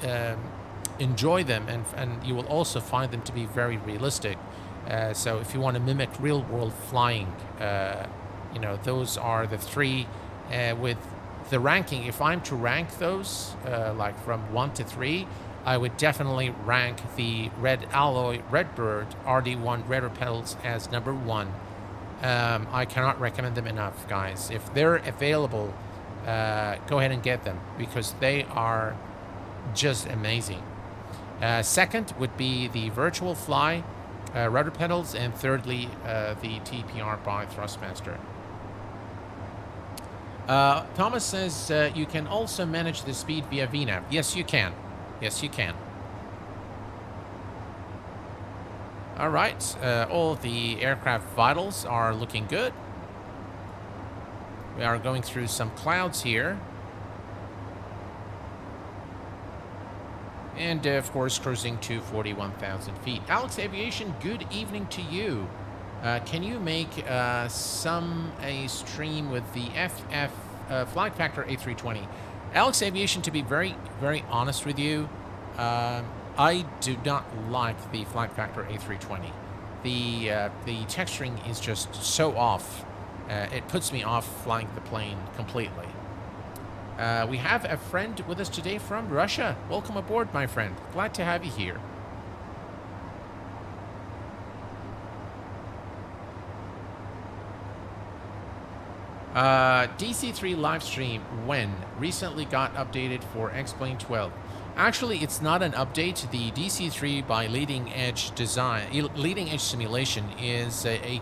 enjoy them, and you will also find them to be very realistic. So if you want to mimic real world flying, you know, those are the 3 with the ranking. If I'm to rank those, like from 1 to 3, I would definitely rank the Red Bird RD1 rudder pedals as number 1. I cannot recommend them enough, guys. If they're available, go ahead and get them because they are just amazing. Second would be the Virtual Fly rudder pedals, and thirdly, the TPR by Thrustmaster. Thomas says you can also manage the speed via VNAV. Yes, you can. Yes, you can. All right, all the aircraft vitals are looking good. We are going through some clouds here. And, of course, cruising to 41,000 feet. Alex Aviation, good evening to you. Can you make a stream with the Flight Factor A320? Alex Aviation, to be very, very honest with you, I do not like the Flight Factor A320. The texturing is just so off. It puts me off flying the plane completely. We have a friend with us today from Russia. Welcome aboard, my friend. Glad to have you here. DC3 live stream when recently got updated for X-Plane 12. Actually, it's not an update. The DC3 by Leading Edge Simulation is a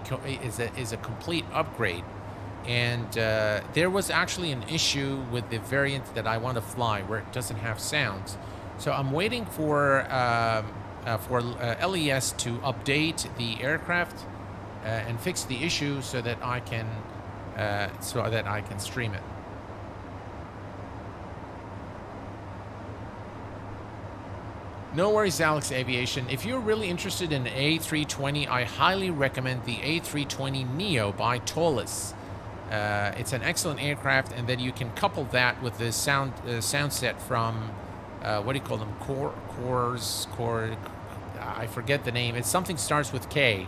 complete upgrade. And there was actually an issue with the variant that I want to fly where it doesn't have sounds. So I'm waiting for LES to update the aircraft and fix the issue so that I can stream it. No worries, Alex Aviation. If you're really interested in A320, I highly recommend the A320 Neo by Tolis. It's an excellent aircraft, and then you can couple that with the sound set from what do you call them? Core. I forget the name. It's something starts with K.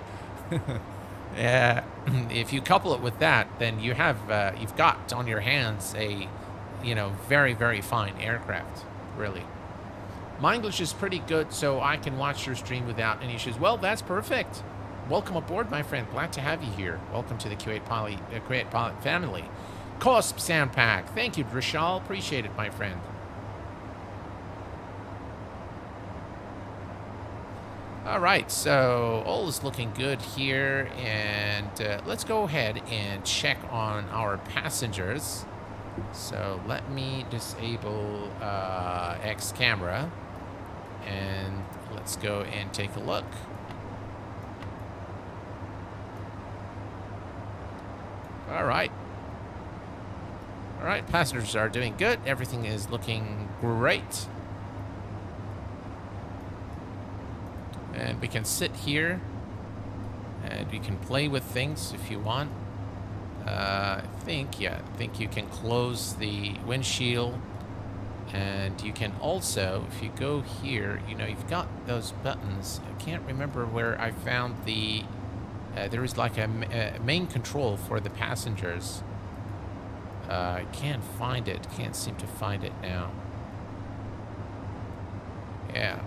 If you couple it with that, then you've got on your hands a very, very fine aircraft. Really. My English is pretty good, so I can watch your stream without any issues. Well, that's perfect. Welcome aboard, my friend. Glad to have you here. Welcome to the Q8Pilot family. COSP Sound Pack. Thank you, Drishal. Appreciate it, my friend. All right, so all is looking good here, and let's go ahead and check on our passengers. So let me disable X camera, and let's go and take a look. All right. All right, passengers are doing good. Everything is looking great. And we can sit here and we can play with things if you want. I think you can close the windshield, and you can also, if you go here, you've got those buttons. I can't remember where I found the there is like a main control for the passengers. I can't find it. Can't seem to find it now. Yeah.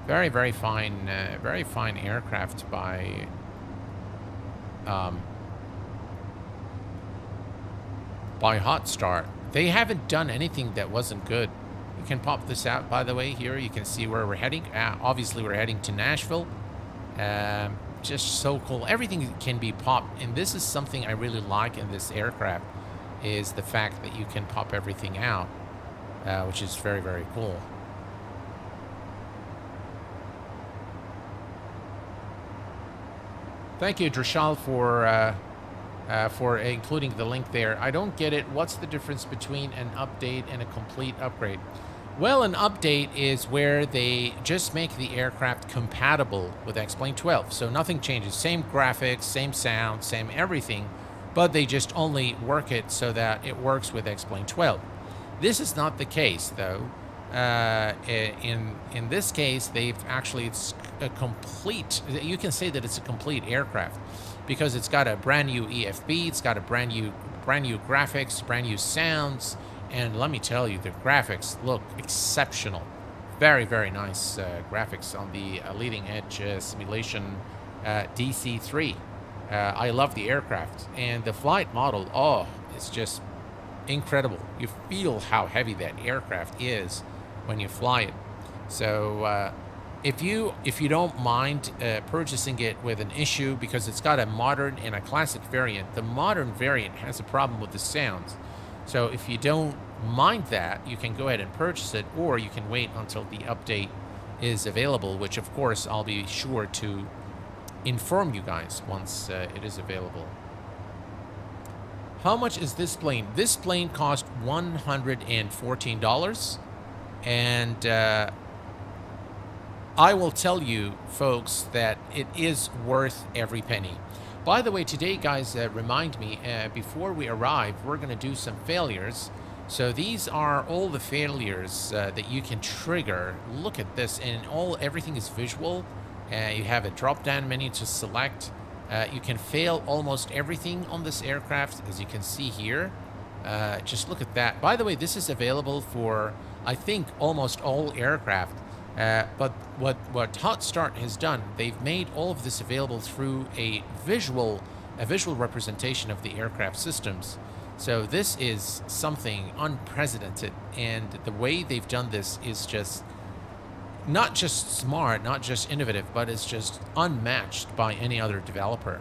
Very, very fine aircraft by HotStart. They haven't done anything that wasn't good. You can pop this out, by the way. Here you can see where we're heading. Obviously, we're heading to Nashville. Just so cool. Everything can be popped, and this is something I really like in this aircraft, is the fact that you can pop everything out, which is very, very cool. Thank you, Drishal, for including the link there. I don't get it. What's the difference between an update and a complete upgrade? Well, an update is where they just make the aircraft compatible with X-Plane 12. So nothing changes. Same graphics, same sound, same everything, but they just only work it so that it works with X-Plane 12. This is not the case, though. In this case, it's a complete, you can say that it's a complete aircraft because it's got a brand new EFB, it's got a brand new graphics, brand new sounds, and let me tell you, the graphics look exceptional. Very, very nice graphics on the Leading Edge Simulation DC3. I love the aircraft, and the flight model, it's just incredible. You feel how heavy that aircraft is when you fly it. So if you don't mind purchasing it with an issue, because it's got a modern and a classic variant, the modern variant has a problem with the sounds. So if you don't mind that, you can go ahead and purchase it, or you can wait until the update is available, which of course I'll be sure to inform you guys once it is available. How much is this plane? This plane cost $114. And I will tell you, folks, that it is worth every penny. By the way, today, guys, remind me, before we arrive, we're going to do some failures. So these are all the failures that you can trigger. Look at this, and everything is visual. You have a drop-down menu to select. You can fail almost everything on this aircraft, as you can see here. Just look at that. By the way, this is available for, I think, almost all aircraft. But what HotStart has done, they've made all of this available through a visual representation of the aircraft systems. So this is something unprecedented, and the way they've done this is just not just smart, not just innovative, but it's just unmatched by any other developer.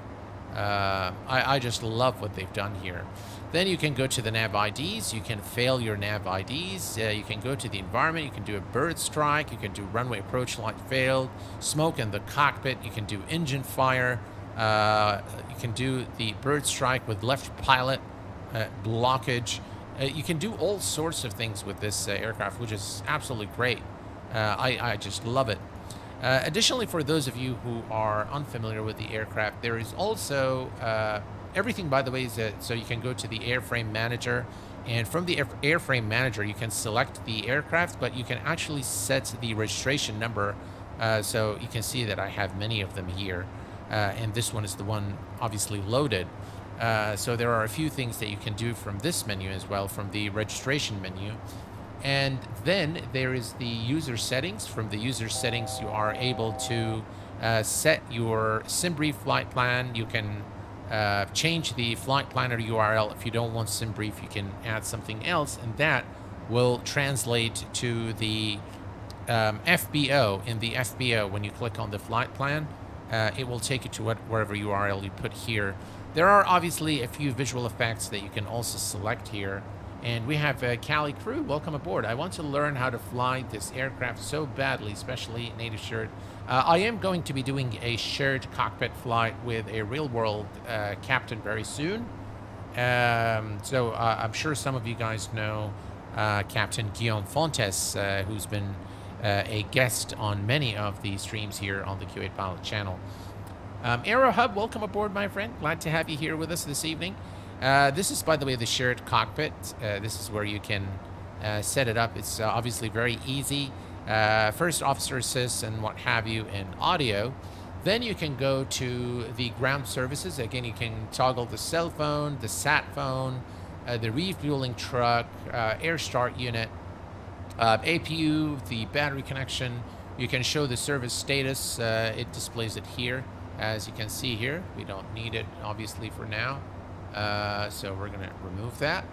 I just love what they've done here. Then you can go to the nav IDs. You can fail your nav IDs. You can go to the environment. You can do a bird strike. You can do runway approach light failed, smoke in the cockpit. You can do engine fire. You can do the bird strike with left pilot blockage. You can do all sorts of things with this aircraft, which is absolutely great. I just love it. Additionally, for those of you who are unfamiliar with the aircraft, there is also everything, by the way, is so you can go to the airframe manager, and from the airframe manager you can select the aircraft, but you can actually set the registration number. So you can see that I have many of them here, and this one is the one obviously loaded. So there are a few things that you can do from this menu as well, from the registration menu. And then there is the user settings. From the user settings, you are able to set your SimBrief flight plan. You can change the flight planner URL. If you don't want SimBrief, you can add something else, and that will translate to the FBO. In the FBO, when you click on the flight plan, it will take you to wherever URL you put here. There are obviously a few visual effects that you can also select here. And we have Cali Crew, welcome aboard. I want to learn how to fly this aircraft so badly, especially native shared. I am going to be doing a shared cockpit flight with a real-world captain very soon. So I'm sure some of you guys know Captain Guillaume Fontes, who's been a guest on many of the streams here on the Q8Pilot channel. Aero Hub, welcome aboard, my friend. Glad to have you here with us this evening. This is, by the way, the shared cockpit. This is where you can set it up. It's obviously very easy. First, officer assist and what have you in audio. Then you can go to the ground services. Again, you can toggle the cell phone, the sat phone, the refueling truck, air start unit, APU, the battery connection. You can show the service status. It displays it here, as you can see here. We don't need it, obviously, for now. So we're going to remove that.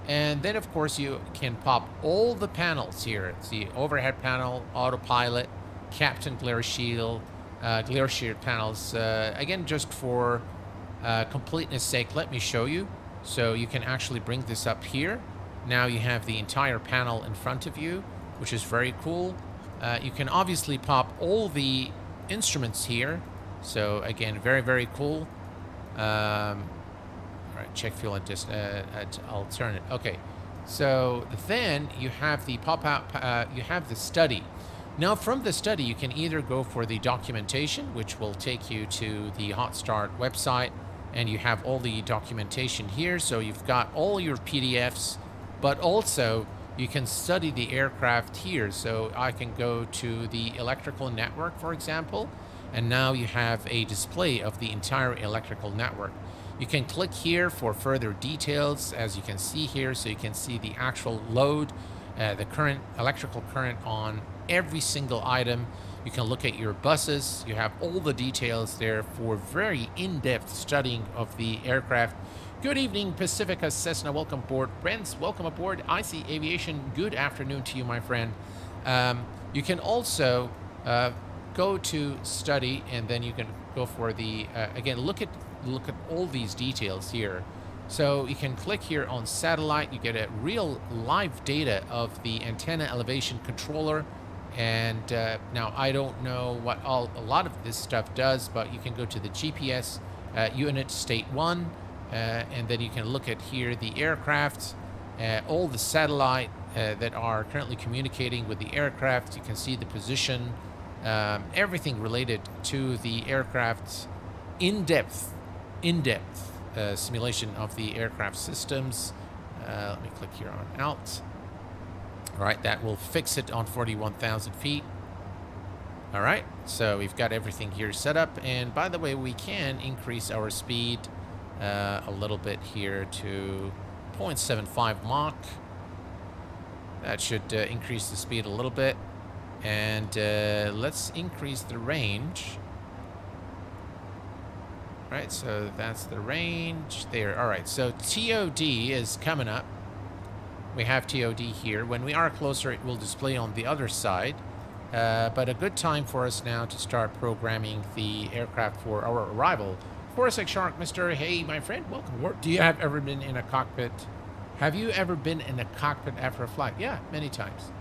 And then, of course, you can pop all the panels here. It's the overhead panel, autopilot, captain glare shield, glare shield panels. Again, just for completeness sake, let me show you. So you can actually bring this up here. Now you have the entire panel in front of you, which is very cool. You can obviously pop all the instruments here. So again, very, very cool. All right, check fuel at alternate. Okay, so then you have the pop-out, you have the study. Now from the study, you can either go for the documentation, which will take you to the HotStart website, and you have all the documentation here. So you've got all your PDFs, but also you can study the aircraft here. So I can go to the electrical network, for example, and now you have a display of the entire electrical network. You can click here for further details, as you can see here, so you can see the actual load, the current, electrical current on every single item. You can look at your buses. You have all the details there for very in-depth studying of the aircraft. Good evening, Pacifica Cessna. Welcome aboard. Brents, welcome aboard. IC Aviation, good afternoon to you, my friend. You can also go to study, and then you can go for the, again, look at all these details here. So you can click here on satellite. You get a real live data of the antenna elevation controller. And now I don't know what a lot of this stuff does, but you can go to the GPS unit state 1. And then you can look at here the aircraft, all the satellite that are currently communicating with the aircraft. You can see the position, everything related to the aircraft's in-depth simulation of the aircraft systems. Let me click here on out. All right, that will fix it on 41,000 feet. All right, so we've got everything here set up. And by the way, we can increase our speed a little bit here to 0.75 Mach. That should increase the speed a little bit. And let's increase the range. Right, so that's the range there. All right, so TOD is coming up. We have TOD here. When we are closer, it will display on the other side. But a good time for us now to start programming the aircraft for our arrival. Foresight Shark, Mr. Hey, my friend, welcome. Do you have ever been in a cockpit? Have you ever been in a cockpit after a flight? Yeah, many times.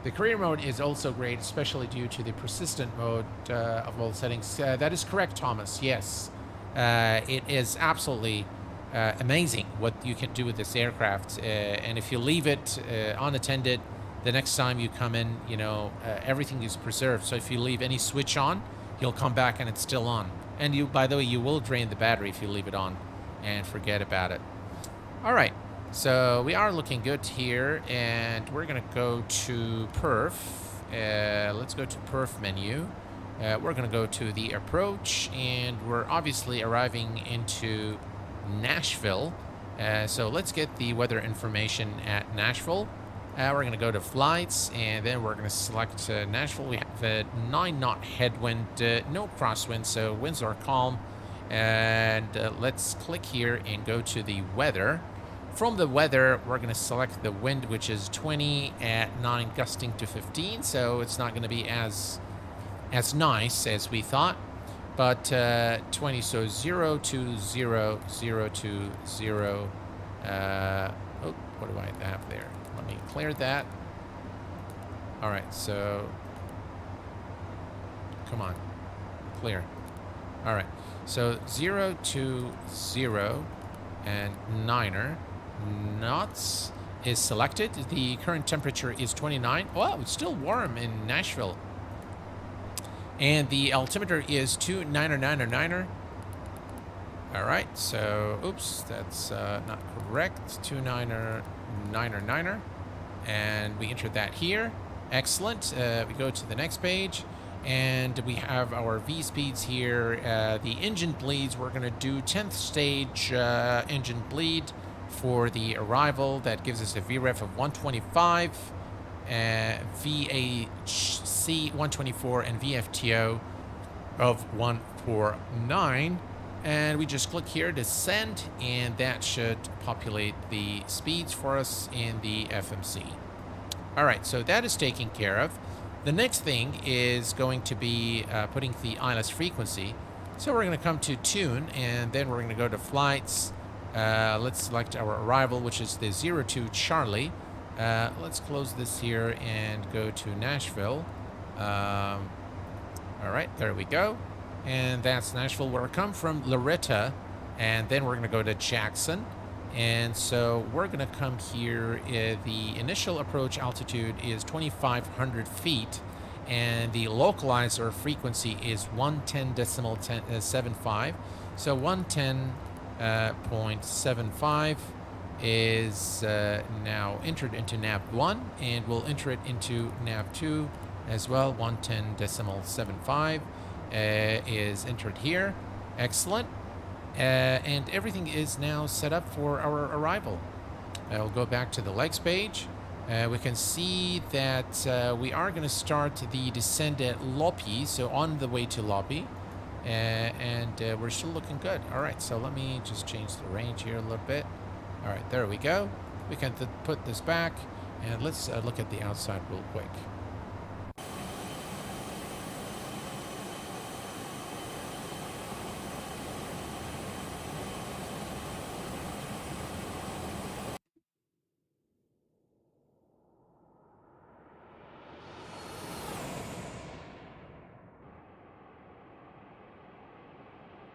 The career mode is also great, especially due to the persistent mode of all settings. That is correct, Thomas. Yes, it is absolutely amazing what you can do with this aircraft. And if you leave it unattended, the next time you come in, you know, everything is preserved. So if you leave any switch on, you'll come back and it's still on. And you, by the way, you will drain the battery if you leave it on and forget about it. All right. So we are looking good here, and we're going to go to perf. Let's go to perf menu. We're going to go to the approach, and we're obviously arriving into Nashville. So let's get the weather information at Nashville. We're going to go to flights, and then we're going to select Nashville. We have a 9-knot headwind, no crosswind, so winds are calm. And let's click here and go to the weather. From the weather, we're going to select the wind, which is 20 at 9, gusting to 15. So it's not going to be as nice as we thought. But 20, so 0 to 0, 0 to 0. Oh, what do I have there? Let me clear that. All right, so come on, clear. All right, so 0 to 0 and 9er. Knots is selected. The current temperature is 29. Wow, it's still warm in Nashville. And the altimeter is 29er. All right, so oops, that's not correct. 29er. And we entered that here. Excellent. We go to the next page, and we have our V speeds here. The engine bleeds. We're going to do 10th stage engine bleed for the arrival. That gives us a VREF of 125, VAC 124, and VFTO of 149. And we just click here to send, and that should populate the speeds for us in the FMC. All right, so that is taken care of. The next thing is going to be putting the ILS frequency. So we're going to come to tune, and then we're going to go to flights. Let's select our arrival, which is the 02 Charlie. Let's close this here and go to Nashville. All right, there we go. And that's Nashville. We're come from Loretta, and then we're going to go to Jackson. And so we're going to come here. The initial approach altitude is 2,500 feet, and the localizer frequency is 110.75. So 110.75 is now entered into nav1, and we'll enter it into nav2 as well. 110.75 is entered here. Excellent. And everything is now set up for our arrival. We'll go back to the legs page. We can see that we are going to start the descent at Lopi, so on the way to Lopi. And we're still looking good. All right, so let me just change the range here a little bit. All right, there we go. We can put this back, and let's look at the outside real quick.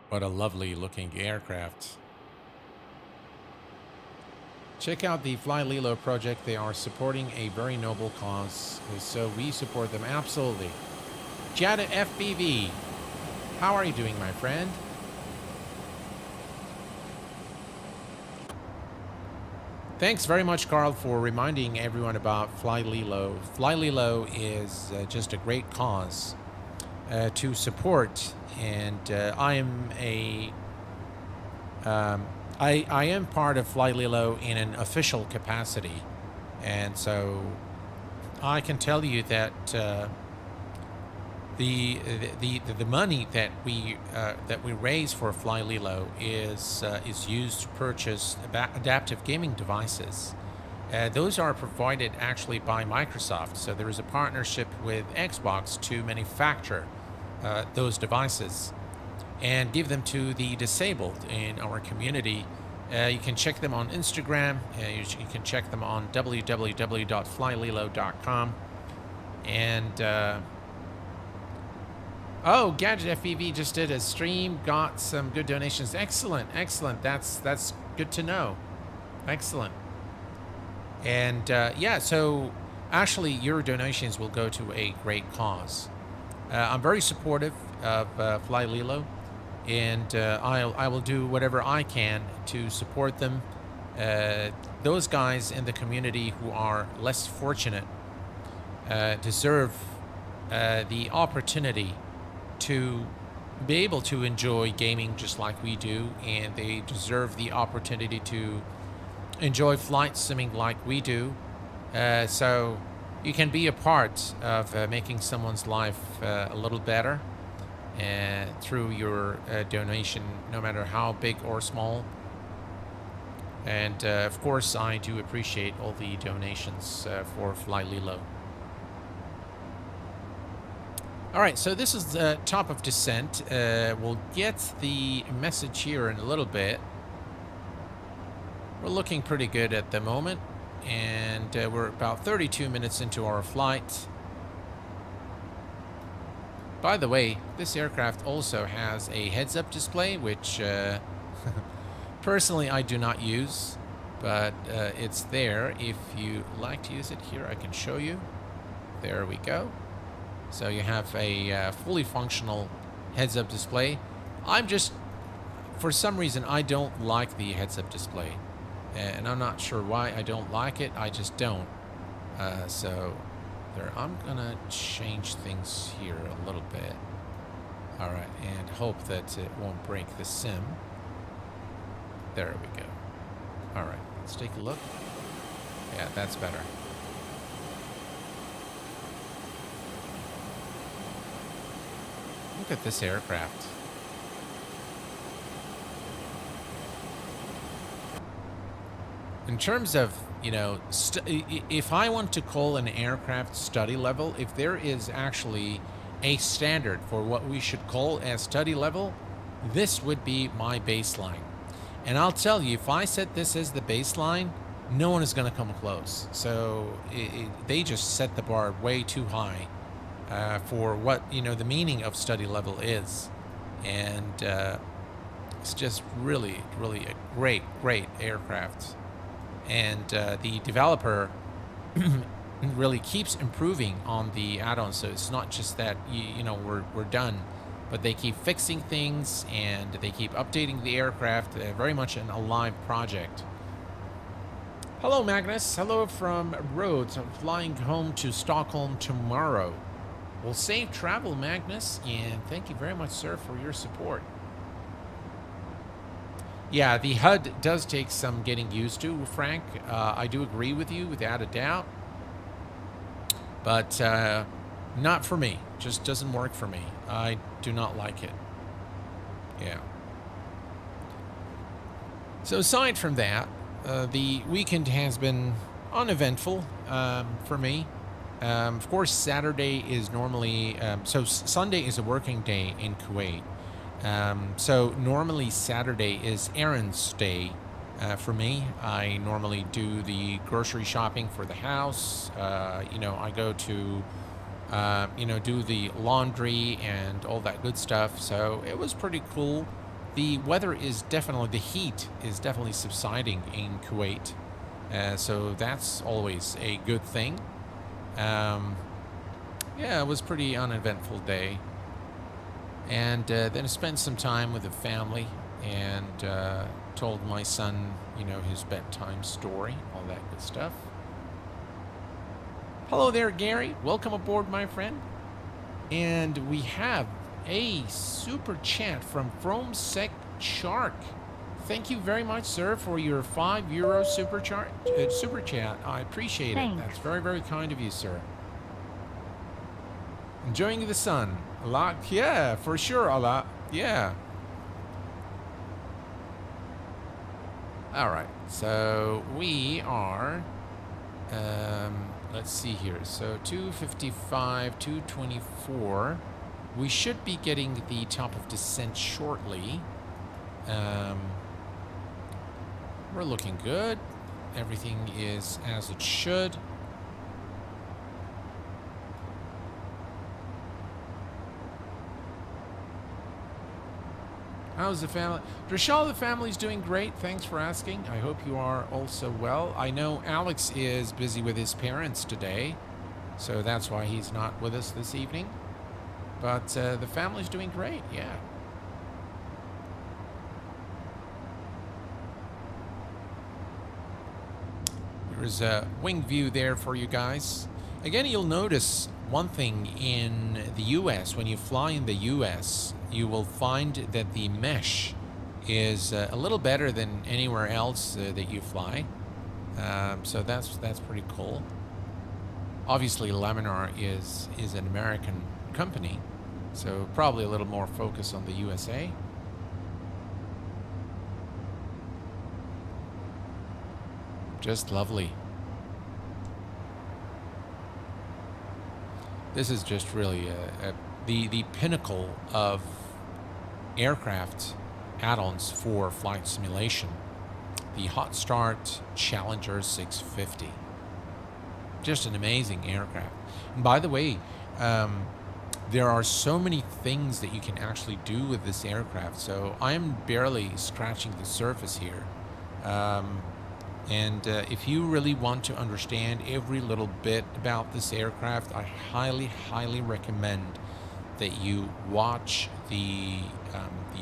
What a lovely looking aircraft. Check out the Fly Lilo project. They are supporting a very noble cause, so we support them absolutely. Jada FBV, how are you doing, my friend? Thanks very much, Carl, for reminding everyone about Fly Lilo. Fly Lilo is just a great cause to support, and I am part of Fly Lilo in an official capacity, and so I can tell you that the money that we raise for Fly Lilo is used to purchase adaptive gaming devices. Those are provided actually by Microsoft. So there is a partnership with Xbox to manufacture those devices and give them to the disabled in our community. You can check them on Instagram. You can check them on www.flylilo.com. And oh, Gadget FEV just did a stream, got some good donations. Excellent, excellent. That's good to know. Excellent. And yeah, so actually your donations will go to a great cause. I'm very supportive of Fly Lilo, and I will do whatever I can to support them. Those guys in the community who are less fortunate deserve the opportunity to be able to enjoy gaming just like we do, and they deserve the opportunity to enjoy flight simming like we do. So you can be a part of making someone's life a little better through your donation, no matter how big or small. And of course, I do appreciate all the donations for Fly Lilo. All right, so this is the top of descent. We'll get the message here in a little bit. We're looking pretty good at the moment, and we're about 32 minutes into our flight. By the way, this aircraft also has a heads-up display, which personally I do not use, but it's there. If you like to use it, here I can show you. There we go. So you have a fully functional heads-up display. For some reason, I don't like the heads-up display. And I'm not sure why I don't like it. I just don't. So there, I'm gonna change things here a little bit. All right, and hope that it won't break the sim. There we go. All right, let's take a look. Yeah, that's better. Look at this aircraft. In terms of, you know, if I want to call an aircraft study level, if there is actually a standard for what we should call as study level, this would be my baseline. And I'll tell you, if I set this as the baseline, no one is going to come close. So they just set the bar way too high for what, you know, the meaning of study level is. And it's just really, really a great, great aircraft. And the developer really keeps improving on the add-ons, so it's not just that you know we're done, but they keep fixing things and they keep updating the aircraft. Very much an alive project. Hello, Magnus. Hello from Rhodes. I'm flying home to Stockholm tomorrow. Well, safe travel, Magnus, and thank you very much, sir, for your support. Yeah, the HUD does take some getting used to, Frank. I do agree with you, without a doubt. But not for me. Just doesn't work for me. I do not like it. Yeah. So aside from that, the weekend has been uneventful for me. Of course, Saturday is normally... so Sunday is a working day in Kuwait. So normally Saturday is errands day for me. I normally do the grocery shopping for the house. You know, I go to, you know, do the laundry and all that good stuff. So it was pretty cool. The weather is definitely, the heat is definitely subsiding in Kuwait. So that's always a good thing. Yeah, it was a pretty uneventful day. And then I spent some time with the family and told my son, you know, his bedtime story, all that good stuff. Hello there, Gary. Welcome aboard, my friend. And we have a super chat from FromSec Shark. Thank you very much, sir, for your €5 super chat. I appreciate it. That's very, very kind of you, sir. Enjoying the sun. A lot. Yeah, for sure, a lot. Yeah. All right. So we are... let's see here. So 255, 224. We should be getting the top of descent shortly. We're looking good. Everything is as it should. How's the family? Drashal, the family's doing great. Thanks for asking. I hope you are also well. I know Alex is busy with his parents today, so that's why he's not with us this evening. But the family's doing great, yeah. There's a wing view there for you guys. Again, you'll notice one thing in the US. When you fly in the US, you will find that the mesh is a little better than anywhere else that you fly. So that's pretty cool. Obviously, Laminar is an American company, so probably a little more focus on the USA. Just lovely. This is just really the pinnacle of aircraft add-ons for flight simulation. The HotStart Challenger 650. Just an amazing aircraft. And by the way, there are so many things that you can actually do with this aircraft. So I am barely scratching the surface here. And if you really want to understand every little bit about this aircraft, I highly, highly recommend that you watch the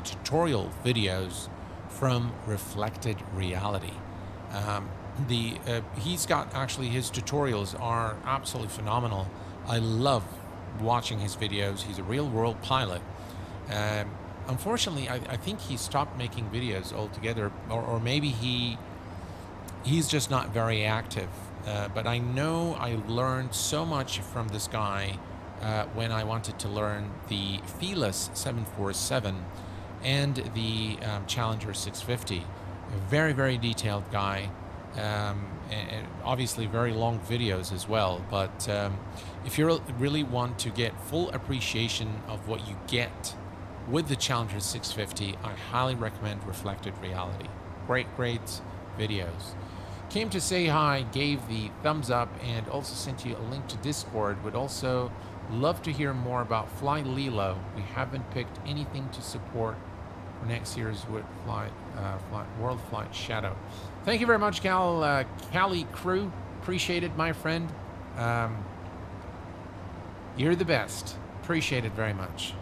tutorial videos from Reflected Reality. He's got actually, his tutorials are absolutely phenomenal. I love watching his videos. He's a real-world pilot. Unfortunately, I think he stopped making videos altogether, or maybe he's just not very active. But I know I learned so much from this guy when I wanted to learn the Fearless 747 and the Challenger 650. A very, very detailed guy. And obviously very long videos as well. But if you really want to get full appreciation of what you get with the Challenger 650, I highly recommend Reflected Reality. Great videos. Came to say hi, gave the thumbs up, and also sent you a link to Discord. Would also love to hear more about Fly Lilo. We haven't picked anything to support for next year's World Flight Shadow. Thank you very much, Cali Crew. Appreciate it, my friend. You're the best. Appreciate it very much.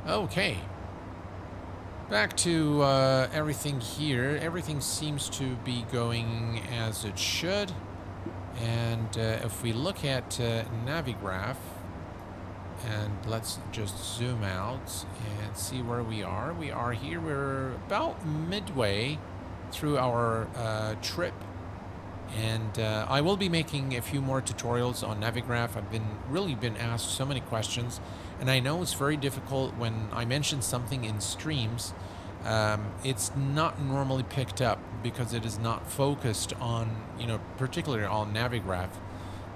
Okay. Back to everything here. Everything seems to be going as it should. And if we look at Navigraph, and let's just zoom out and see where we are. We are here. We're about midway through our trip. And I will be making a few more tutorials on Navigraph. I've really been asked so many questions, and I know it's very difficult when I mention something in streams. It's not normally picked up because it is not focused on, particularly on Navigraph.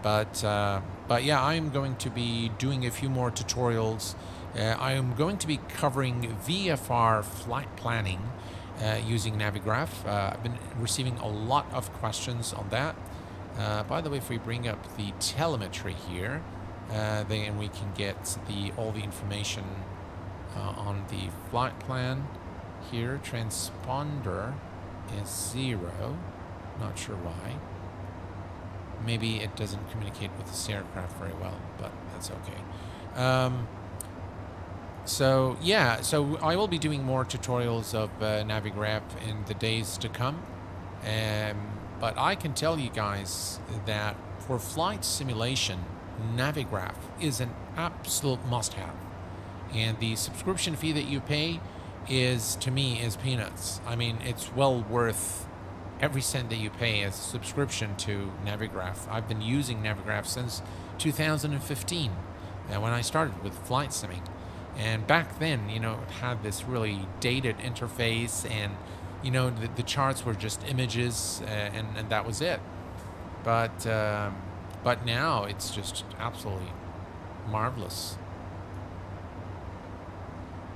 But yeah, I am going to be doing a few more tutorials. I am going to be covering VFR flight planning using Navigraph. I've been receiving a lot of questions on that. By the way, if we bring up the telemetry here, then we can get all the information on the flight plan. Here, transponder is 0. Not sure why. Maybe it doesn't communicate with this aircraft very well, but that's okay. So yeah, so I will be doing more tutorials of Navigraph in the days to come. But I can tell you guys that for flight simulation, Navigraph is an absolute must-have. And the subscription fee that you pay is, to me, is peanuts. I mean, it's well worth every cent that you pay as a subscription to Navigraph. I've been using Navigraph since 2015, when I started with flight simming. And back then, you know, it had this really dated interface, and, you know, the charts were just images, and that was it. But now it's just absolutely marvelous.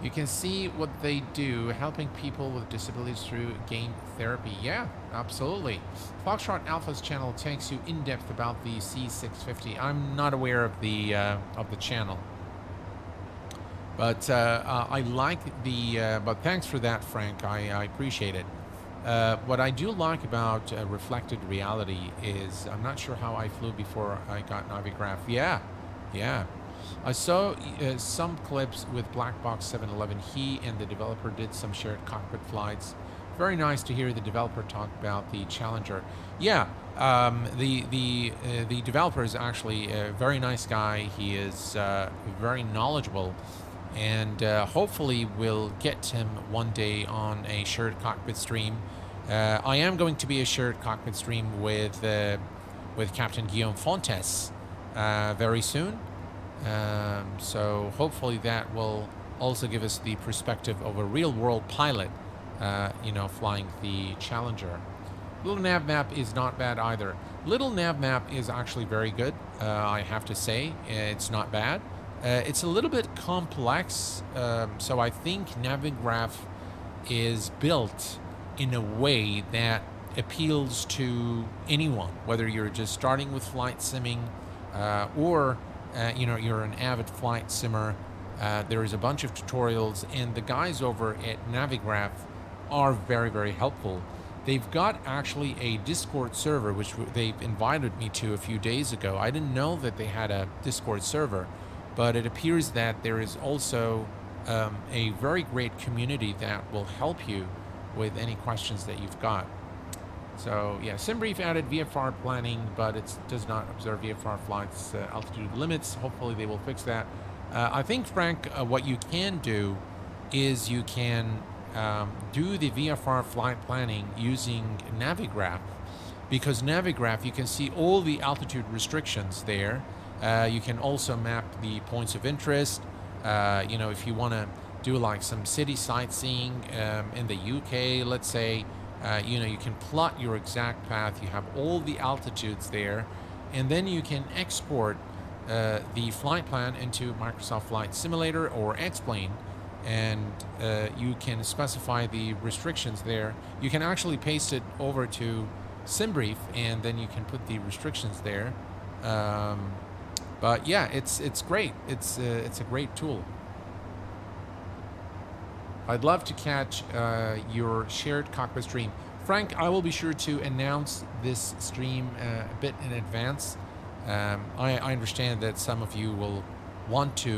You can see what they do, helping people with disabilities through game therapy. Yeah, absolutely. Foxtrot Alpha's channel takes you in depth about the C650. I'm not aware of the channel, but I like the. But thanks for that, Frank. I appreciate it. What I do like about reflected reality is I'm not sure how I flew before I got Navigraph. Yeah. I saw some clips with Blackbox 711. He and the developer did some shared cockpit flights. Very nice to hear the developer talk about the Challenger. Yeah, the developer is actually a very nice guy. He is very knowledgeable, and hopefully we'll get him one day on a shared cockpit stream. I am going to be a shared cockpit stream with Captain Guillaume Fontes very soon. So hopefully that will also give us the perspective of a real-world pilot, you know, flying the Challenger. Little nav map is not bad either. Little nav map is actually very good, I have to say. It's not bad. It's a little bit complex, so I think Navigraph is built in a way that appeals to anyone, whether you're just starting with flight simming or you know, you're an avid flight simmer. There is a bunch of tutorials, and the guys over at Navigraph are very, very helpful. They've got actually a Discord server, which they've invited me to a few days ago. I didn't know that they had a Discord server, but it appears that there is also a very great community that will help you with any questions that you've got. So yeah, SimBrief added VFR planning, but it does not observe VFR flights altitude limits. Hopefully they will fix that. I think, Frank, what you can do is you can do the VFR flight planning using Navigraph, because Navigraph, you can see all the altitude restrictions there. You can also map the points of interest. You know, if you want to do like some city sightseeing in the UK, let's say, you know, you can plot your exact path. You have all the altitudes there, and then you can export the flight plan into Microsoft Flight Simulator or X-Plane, and you can specify the restrictions there. You can actually paste it over to SimBrief, and then you can put the restrictions there. But yeah, it's great. It's a great tool. I'd love to catch your shared cockpit stream. Frank, I will be sure to announce this stream a bit in advance. I understand that some of you will want to,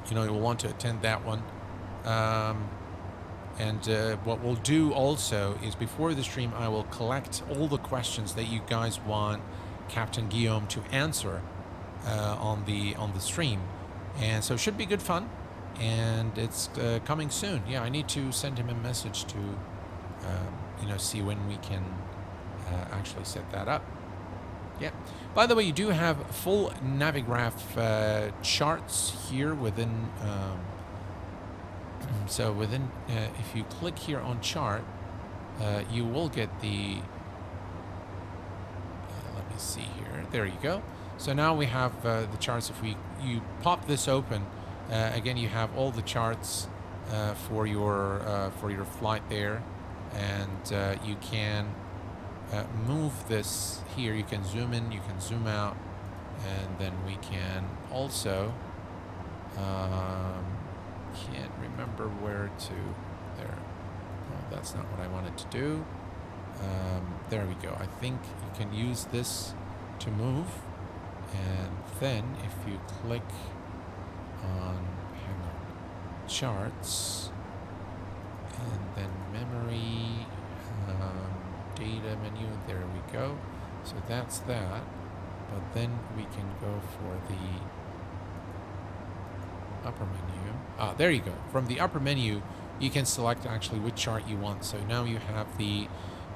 you know, you will want to attend that one. And what we'll do also is before the stream, I will collect all the questions that you guys want Captain Guillaume to answer on the stream. And so it should be good fun. And it's coming soon. Yeah, I need to send him a message to, you know, see when we can actually set that up. Yeah. By the way, you do have full Navigraph charts here within. So within, if you click here on chart, you will get the. Let me see here. There you go. So now we have the charts. If you pop this open. Again, you have all the charts for your flight there, and you can move this here. You can zoom in, you can zoom out, And then we can also, can't remember where to, there. Oh, that's not what I wanted to do. There we go. I think you can use this to move. And then if you click on, hang on, charts, and then memory, data menu, there we go. So that's that. But then we can go for the upper menu. Ah, there you go. From the upper menu, you can select actually which chart you want. So now you have the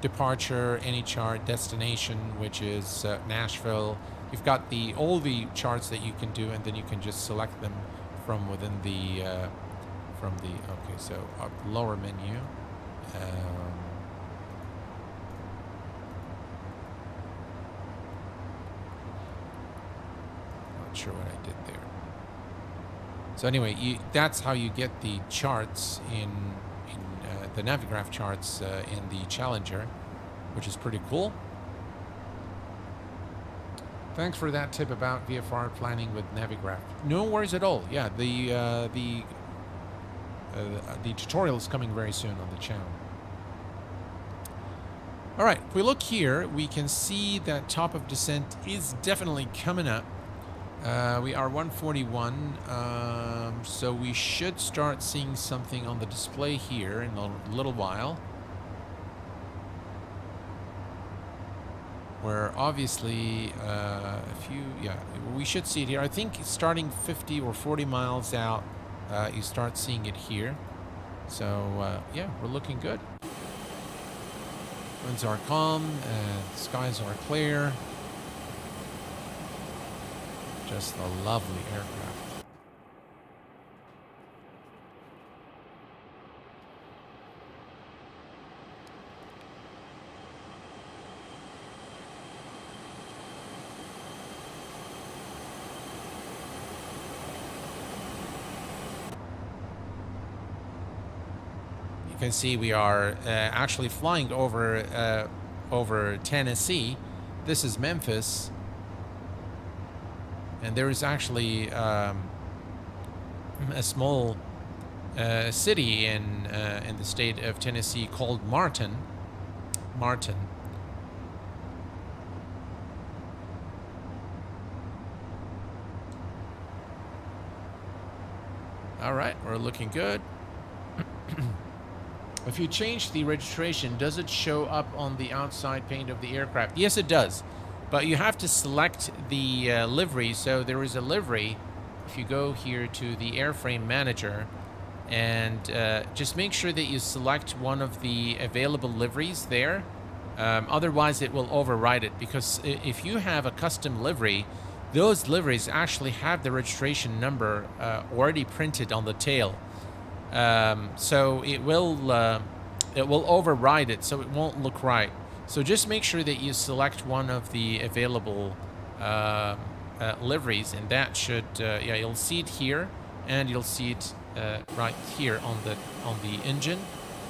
departure, any chart, destination, which is Nashville. You've got all the charts that you can do, and then you can just select them from within the okay, so up lower menu. Not sure what I did there. So anyway, that's how you get the charts in the Navigraph charts in the Challenger, which is pretty cool. Thanks for that tip about VFR planning with Navigraph. No worries at all. Yeah, the tutorial is coming very soon on the channel. All right, if we look here, we can see that top of descent is definitely coming up. We are 141, so we should start seeing something on the display here in a little while. Where obviously, we should see it here. I think starting 50 or 40 miles out, you start seeing it here. So, yeah, we're looking good. Winds are calm, skies are clear. Just a lovely aircraft. You can see we are actually flying over Tennessee. This is Memphis. And there is actually a small city in the state of Tennessee called Martin. All right, we're looking good. If you change the registration, does it show up on the outside paint of the aircraft? Yes, it does. But you have to select the livery. So there is a livery. If you go here to the airframe manager, and just make sure that you select one of the available liveries there. Otherwise, it will override it, because if you have a custom livery, those liveries actually have the registration number already printed on the tail. So it will override it, so it won't look right. So just make sure that you select one of the available liveries, and that should, you'll see it here, and you'll see it right here on the engine,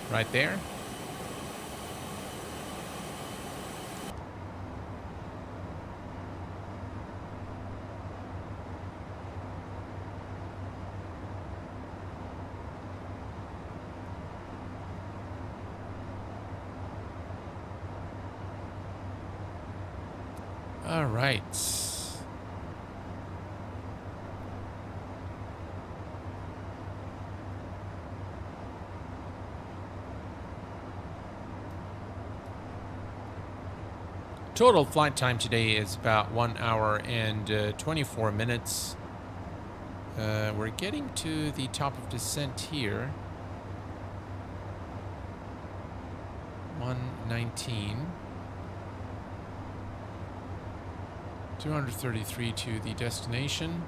right there. All right. Total flight time today is about 1 hour and 24 minutes. We're getting to the top of descent here. 119. 233 to the destination.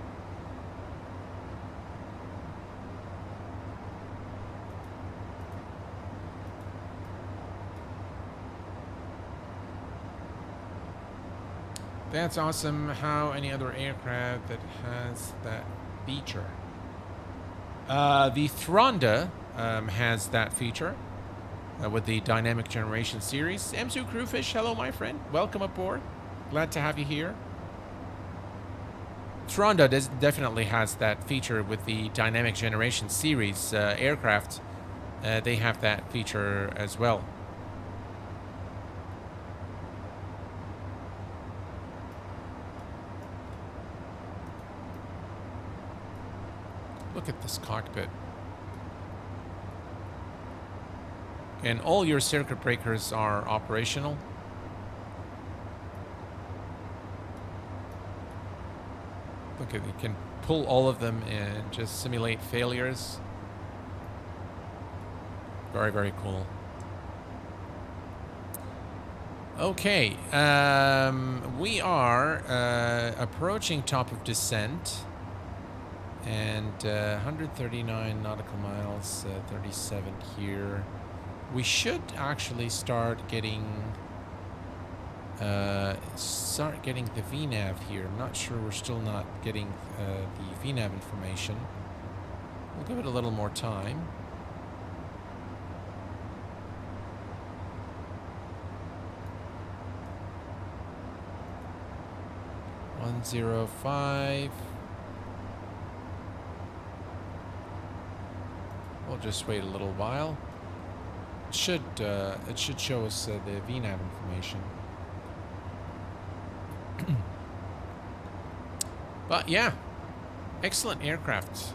That's awesome. How any other aircraft that has that feature? The Thronda has that feature with the Dynamic Generation series. M2 Crewfish, hello my friend. Welcome aboard. Glad to have you here. Toronto definitely has that feature with the Dynamic Generation series aircraft. They have that feature as well. Look at this cockpit. And all your circuit breakers are operational. Look at, you can pull all of them and just simulate failures. Very, very cool. Okay, we are approaching top of descent. And 139 nautical miles, 37 here. We should actually start getting the VNAV here. I'm not sure, we're still not getting the VNAV information. We'll give it a little more time. $105. We'll just wait a little while. It should show us the VNAV information. But yeah, excellent aircraft.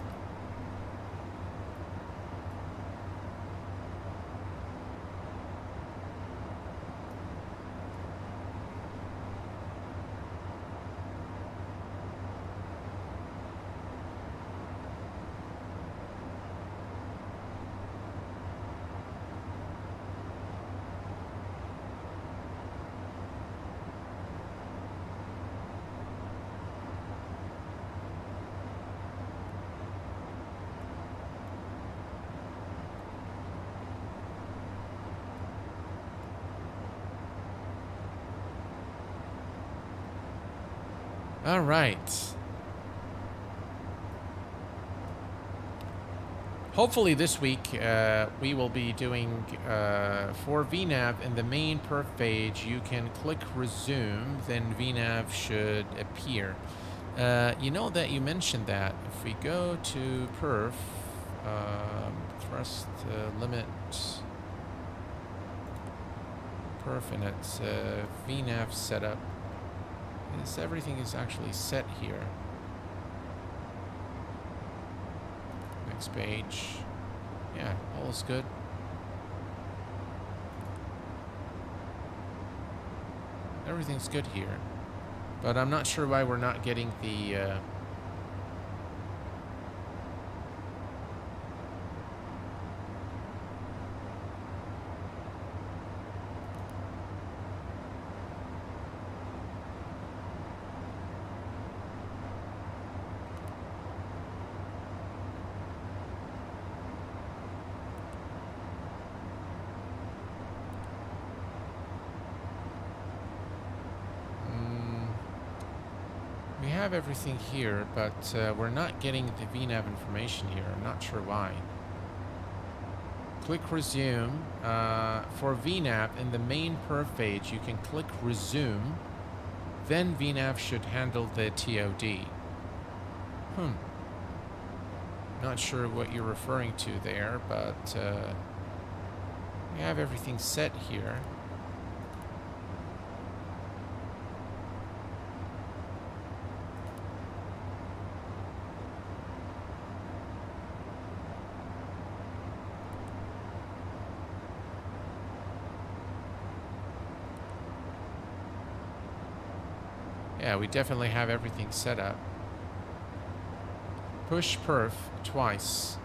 All right. Hopefully this week we will be doing for VNAV in the main perf page. You can click resume, then VNAV should appear. You know that you mentioned that. If we go to perf, thrust limit, perf, and it's VNAV setup. Everything is actually set here. Next page. Yeah, all is good. Everything's good here. But I'm not sure why we're not getting the... have everything here, but we're not getting the VNAV information here. I'm not sure why. Click resume. For VNAV in the main perf page, you can click resume. Then VNAV should handle the TOD. Not sure what you're referring to there, but we have everything set here. Yeah, we definitely have everything set up. Push perf twice.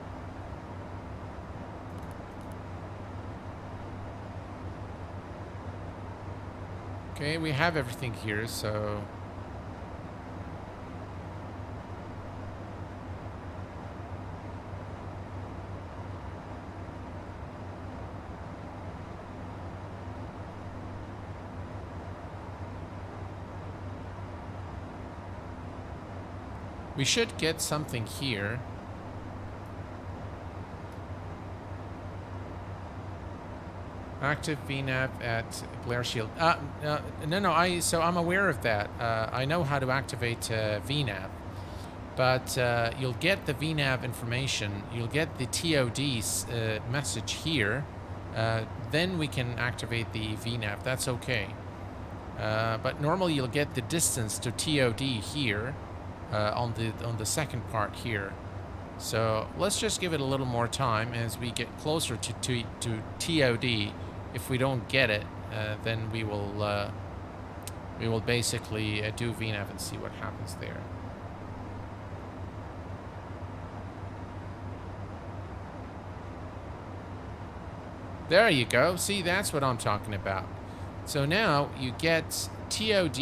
Okay, we have everything here, so... we should get something here. Active VNAV at glare shield. No, so I'm aware of that. I know how to activate VNAV. But you'll get the VNAV information. You'll get the TOD message here. Then we can activate the VNAV. That's okay. But normally you'll get the distance to TOD here on the second part here. So let's just give it a little more time as we get closer to TOD. If we don't get it, then we will basically do VNAV and see what happens there. There you go. See, that's what I'm talking about. So now you get TOD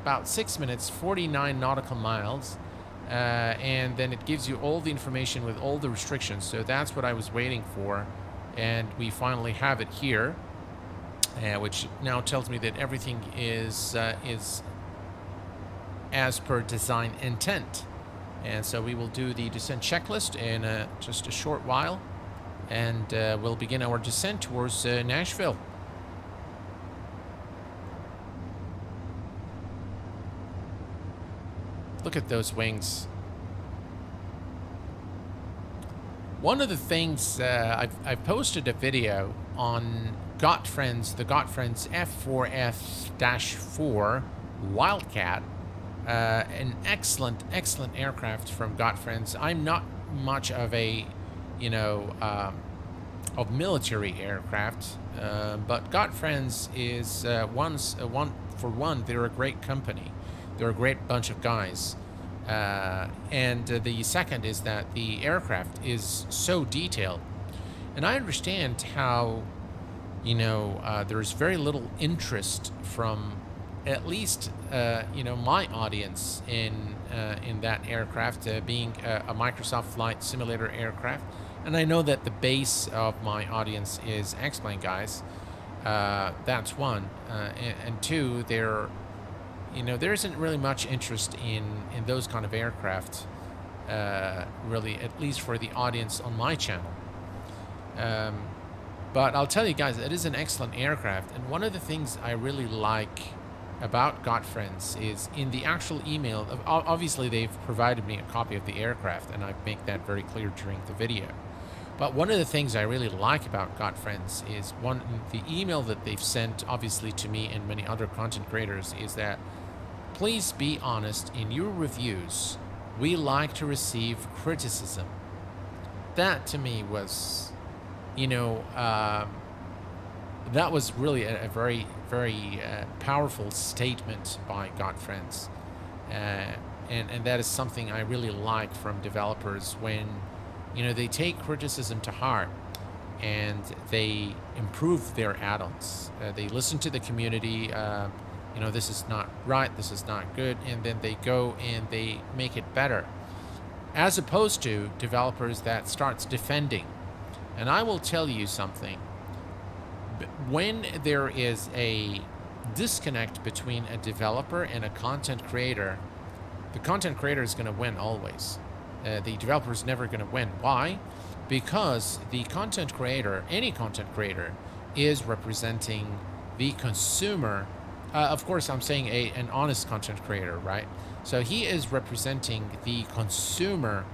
about 6 minutes, 49 nautical miles. And then it gives you all the information with all the restrictions. So that's what I was waiting for. And we finally have it here, which now tells me that everything is as per design intent. And so we will do the descent checklist in just a short while. And we'll begin our descent towards Nashville. Look at those wings. One of the things, I've posted a video on Gotfriends, the Gotfriends F4F-4 Wildcat, an excellent aircraft from Gotfriends. I'm not much of a, of military aircraft, but Gotfriends is they're a great company. They're a great bunch of guys. And the second is that the aircraft is so detailed. And I understand how, there's very little interest from at least, my audience in that aircraft, being a Microsoft Flight Simulator aircraft. And I know that the base of my audience is X-Plane guys. That's one. And two, there isn't really much interest in those kind of aircraft, really, at least for the audience on my channel. But I'll tell you guys, it is an excellent aircraft. And one of the things I really like about Gotfriends is in the actual email, obviously they've provided me a copy of the aircraft, and I make that very clear during the video. But one of the things I really like about Gotfriends is the email that they've sent, obviously to me and many other content creators, is that please be honest in your reviews. We like to receive criticism. That to me was, that was really a very, very powerful statement by Gotfriends. And that is something I really like from developers when, they take criticism to heart and they improve their add-ons. They listen to the community, this is not right, this is not good, and then they go and they make it better. As opposed to developers that starts defending. And I will tell you something. When there is a disconnect between a developer and a content creator, the content creator is going to win always. The developer is never going to win. Why? Because the content creator, any content creator, is representing the consumer. Of course, I'm saying an honest content creator, right? So he is representing the consumer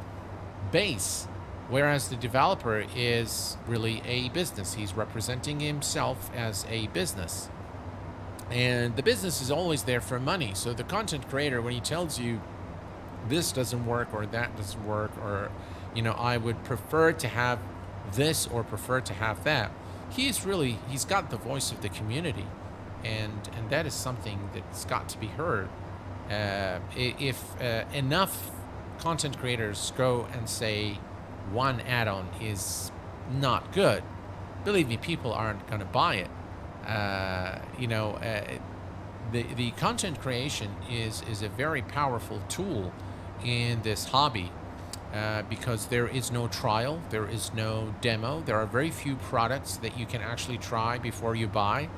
base, whereas the developer is really a business. He's representing himself as a business. And the business is always there for money. So the content creator, when he tells you this doesn't work or that doesn't work, or, I would prefer to have this or prefer to have that, he's got the voice of the community. And that is something that's got to be heard. If enough content creators go and say one add-on is not good, believe me, people aren't going to buy it. The content creation is a very powerful tool in this hobby, because there is no trial, there is no demo. There are very few products that you can actually try before you buy.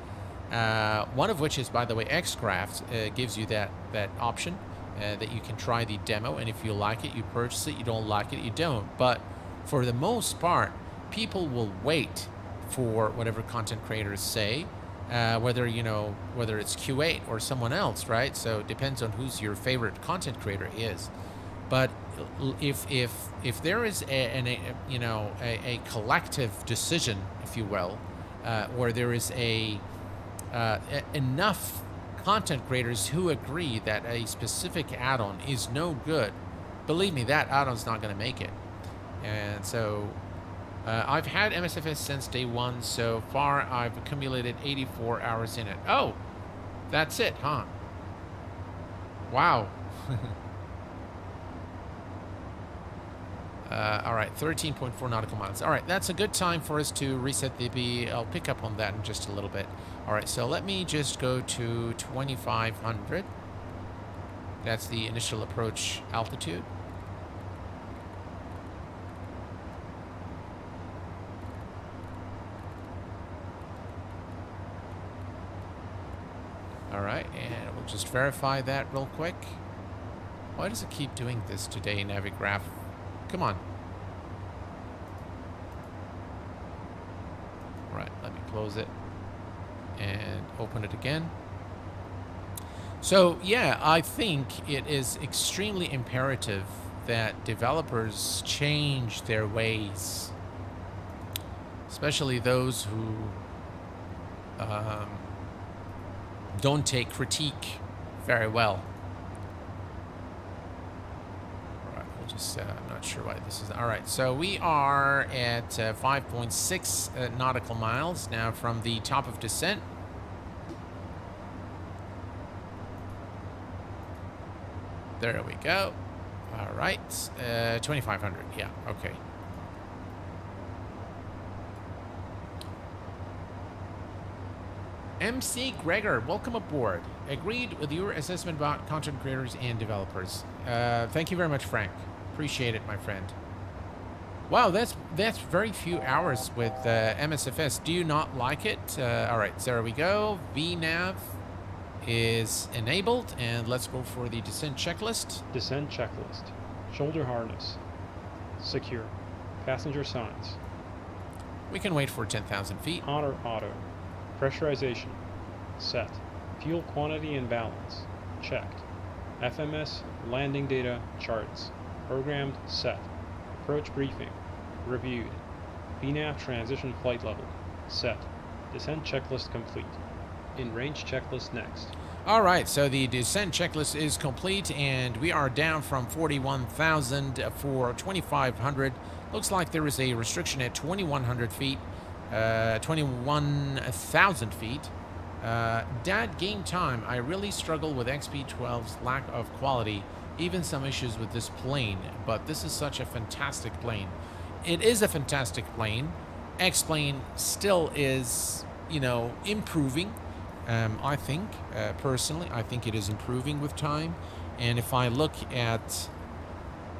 One of which is, by the way, Xcraft gives you that option, that you can try the demo, and if you like it, you purchase it. You don't like it, you don't. But for the most part, people will wait for whatever content creators say, whether it's Q8 or someone else, right? So it depends on who's your favorite content creator is. But if there is a collective decision, if you will, or there is enough content creators who agree that a specific add-on is no good, believe me, that add-on's not going to make it. And so I've had MSFS since day one. So far, I've accumulated 84 hours in it. Oh, that's it, huh? Wow. All right, 13.4 nautical miles. All right, that's a good time for us to reset the B. I'll pick up on that in just a little bit. All right, so let me just go to 2,500. That's the initial approach altitude. All right, and we'll just verify that real quick. Why does it keep doing this today, Navigraph? Come on. All right, let me close it and open it again. So, yeah, I think it is extremely imperative that developers change their ways, especially those who don't take critique very well. All right, we'll just, I'm not sure why this is. All right, so we are at 5.6 nautical miles now from the top of descent. There we go. All right, 2,500, yeah, okay. MC Gregor, welcome aboard. Agreed with your assessment about content creators and developers. Thank you very much, Frank. Appreciate it, my friend. Wow, that's very few hours with MSFS. Do you not like it? All right, so there we go. VNav is enabled, and let's go for the descent checklist. Descent checklist. Shoulder harness. Secure. Passenger signs. We can wait for 10,000 feet. Auto. Pressurization. Set. Fuel quantity and balance. Checked. FMS landing data charts. Programmed. Set. Approach briefing. Reviewed. VNav transition flight level. Set. Descent checklist complete. In range checklist next. All right, so the descent checklist is complete, and we are down from 41,000 for 2,500. Looks like there is a restriction at 2,100 feet, 21,000 feet. Dad, game time. I really struggle with XP12's lack of quality, even some issues with this plane, but this is such a fantastic plane. It is a fantastic plane. X-plane still is, you know, improving. I think, personally, I think it is improving with time. And if I look at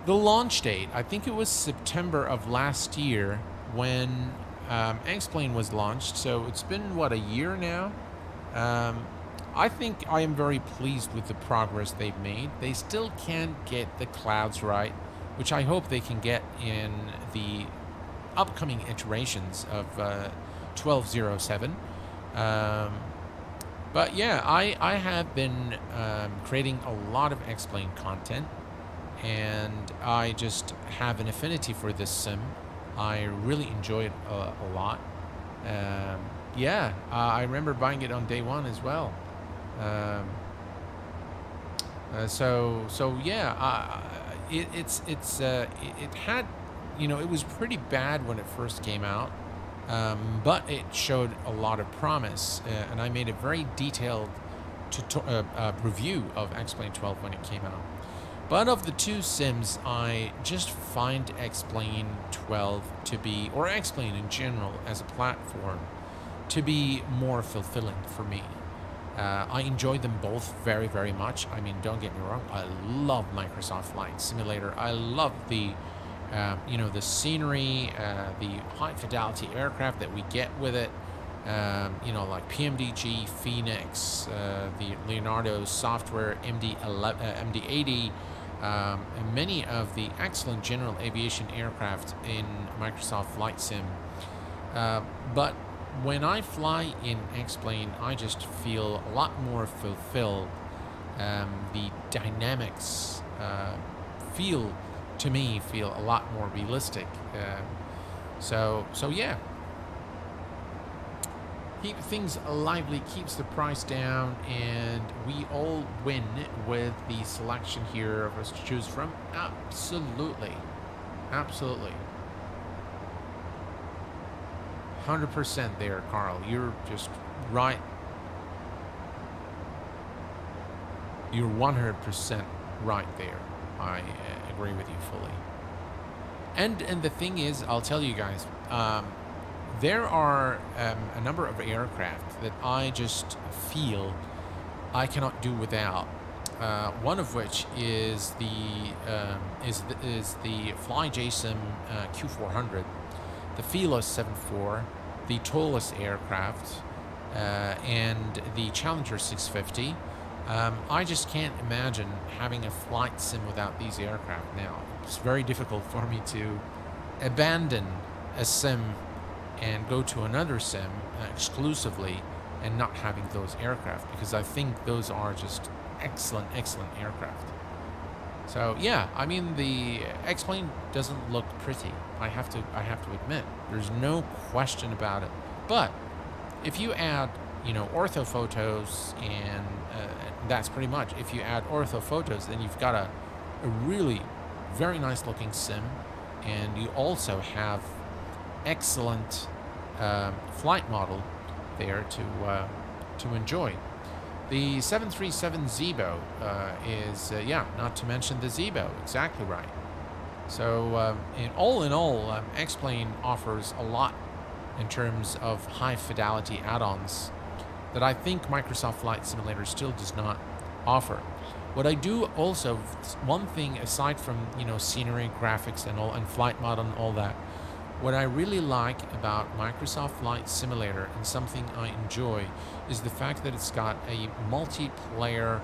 the launch date, I think it was September of last year when X-plane was launched. So it's been, what, a year now? I think I am very pleased with the progress they've made. They still can't get the clouds right, which I hope they can get in the upcoming iterations of 1207. But yeah, I have been creating a lot of X-plane content, and I just have an affinity for this sim. I really enjoy it a lot. Yeah, I remember buying it on day one as well. So yeah, it had, you know, it was pretty bad when it first came out. But it showed a lot of promise, and I made a very detailed review of X-plane 12 when it came out. But of the two sims, I just find X-plane 12 to be, or X-plane in general as a platform, to be more fulfilling for me. I enjoy them both very, very much. I mean, don't get me wrong, I love Microsoft Flight Simulator. I love the you know, the scenery, the high fidelity aircraft that we get with it, you know, like PMDG, Phoenix, the Leonardo software, MD-80, and many of the excellent general aviation aircraft in Microsoft Flight Sim. But when I fly in X-plane, I just feel a lot more fulfilled. The dynamics to me, feel a lot more realistic. So yeah. Keep things lively, keeps the price down, and we all win with the selection here of us to choose from. Absolutely. Absolutely. 100% there, Carl. You're just right. You're 100% right there. I agree with you fully. And the thing is, I'll tell you guys, there are a number of aircraft that I just feel I cannot do without. One of which is the FlyJSim Q400, the Felos 74, the tallest aircraft, and the Challenger 650. I just can't imagine having a flight sim without these aircraft now. It's very difficult for me to abandon a sim and go to another sim exclusively and not having those aircraft, because I think those are just excellent aircraft. So yeah, I mean, the X-Plane doesn't look pretty. I have to admit, there's no question about it. But if you add, ortho photos, and that's pretty much. If you add ortho photos, then you've got a really very nice looking sim, and you also have excellent flight model there to enjoy. The 737 Zebo is, not to mention the Zebo, exactly right. So in all, X-Plane offers a lot in terms of high fidelity add-ons that I think Microsoft Flight Simulator still does not offer. What I do also, one thing aside from, scenery, graphics and flight model and all that, what I really like about Microsoft Flight Simulator, and something I enjoy, is the fact that it's got a multiplayer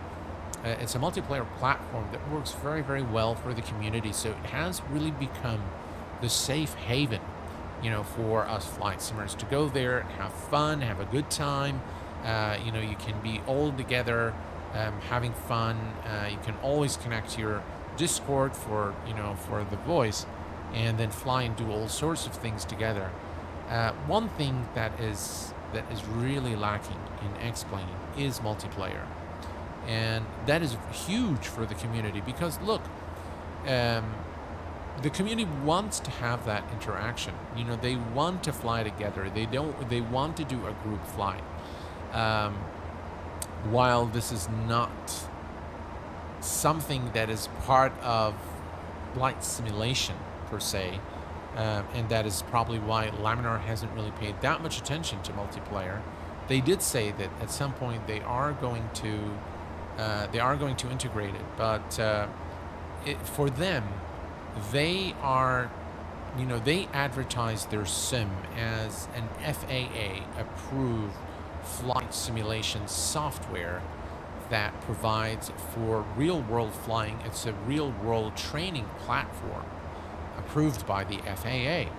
platform that works very, very well for the community. So it has really become the safe haven, for us flight simmers to go there, have fun, have a good time. You can be all together, having fun. You can always connect to your Discord for the voice, and then fly and do all sorts of things together. One thing that is really lacking in X-Plane is multiplayer, and that is huge for the community, because look, the community wants to have that interaction. They want to fly together. They want to do a group flight. While this is not something that is part of flight simulation per se, and that is probably why Laminar hasn't really paid that much attention to multiplayer. They did say that at some point they are going to integrate it, but for them, they are, they advertise their sim as an FAA approved flight simulation software that provides for real-world flying. It's a real-world training platform approved by the FAA,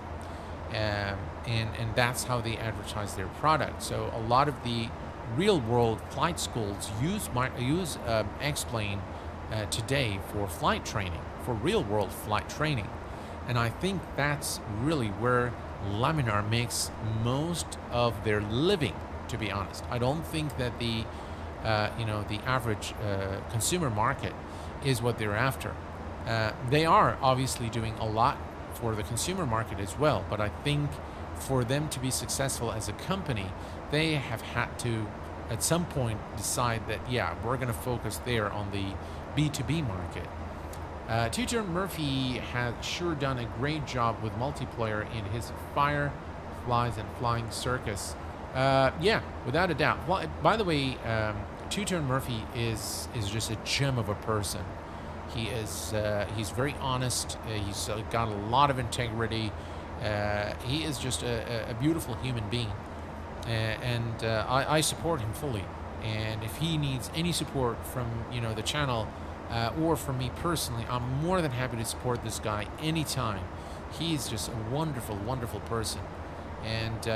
and that's how they advertise their product. So a lot of the real-world flight schools use X-Plane today for flight training, for real-world flight training, and I think that's really where Laminar makes most of their living. To be honest, I don't think that the average consumer market is what they're after. They are obviously doing a lot for the consumer market as well, but I think for them to be successful as a company, they have had to at some point decide that, we're going to focus there on the B2B market. Two-Turn Murphy has sure done a great job with multiplayer in his Fireflies and Flying Circus. Without a doubt. Well, by the way, Two-Turn Murphy is just a gem of a person. He's very honest. He's got a lot of integrity. He is just a beautiful human being, and I support him fully. And if he needs any support from the channel or from me personally, I'm more than happy to support this guy anytime. He's just a wonderful, wonderful person, and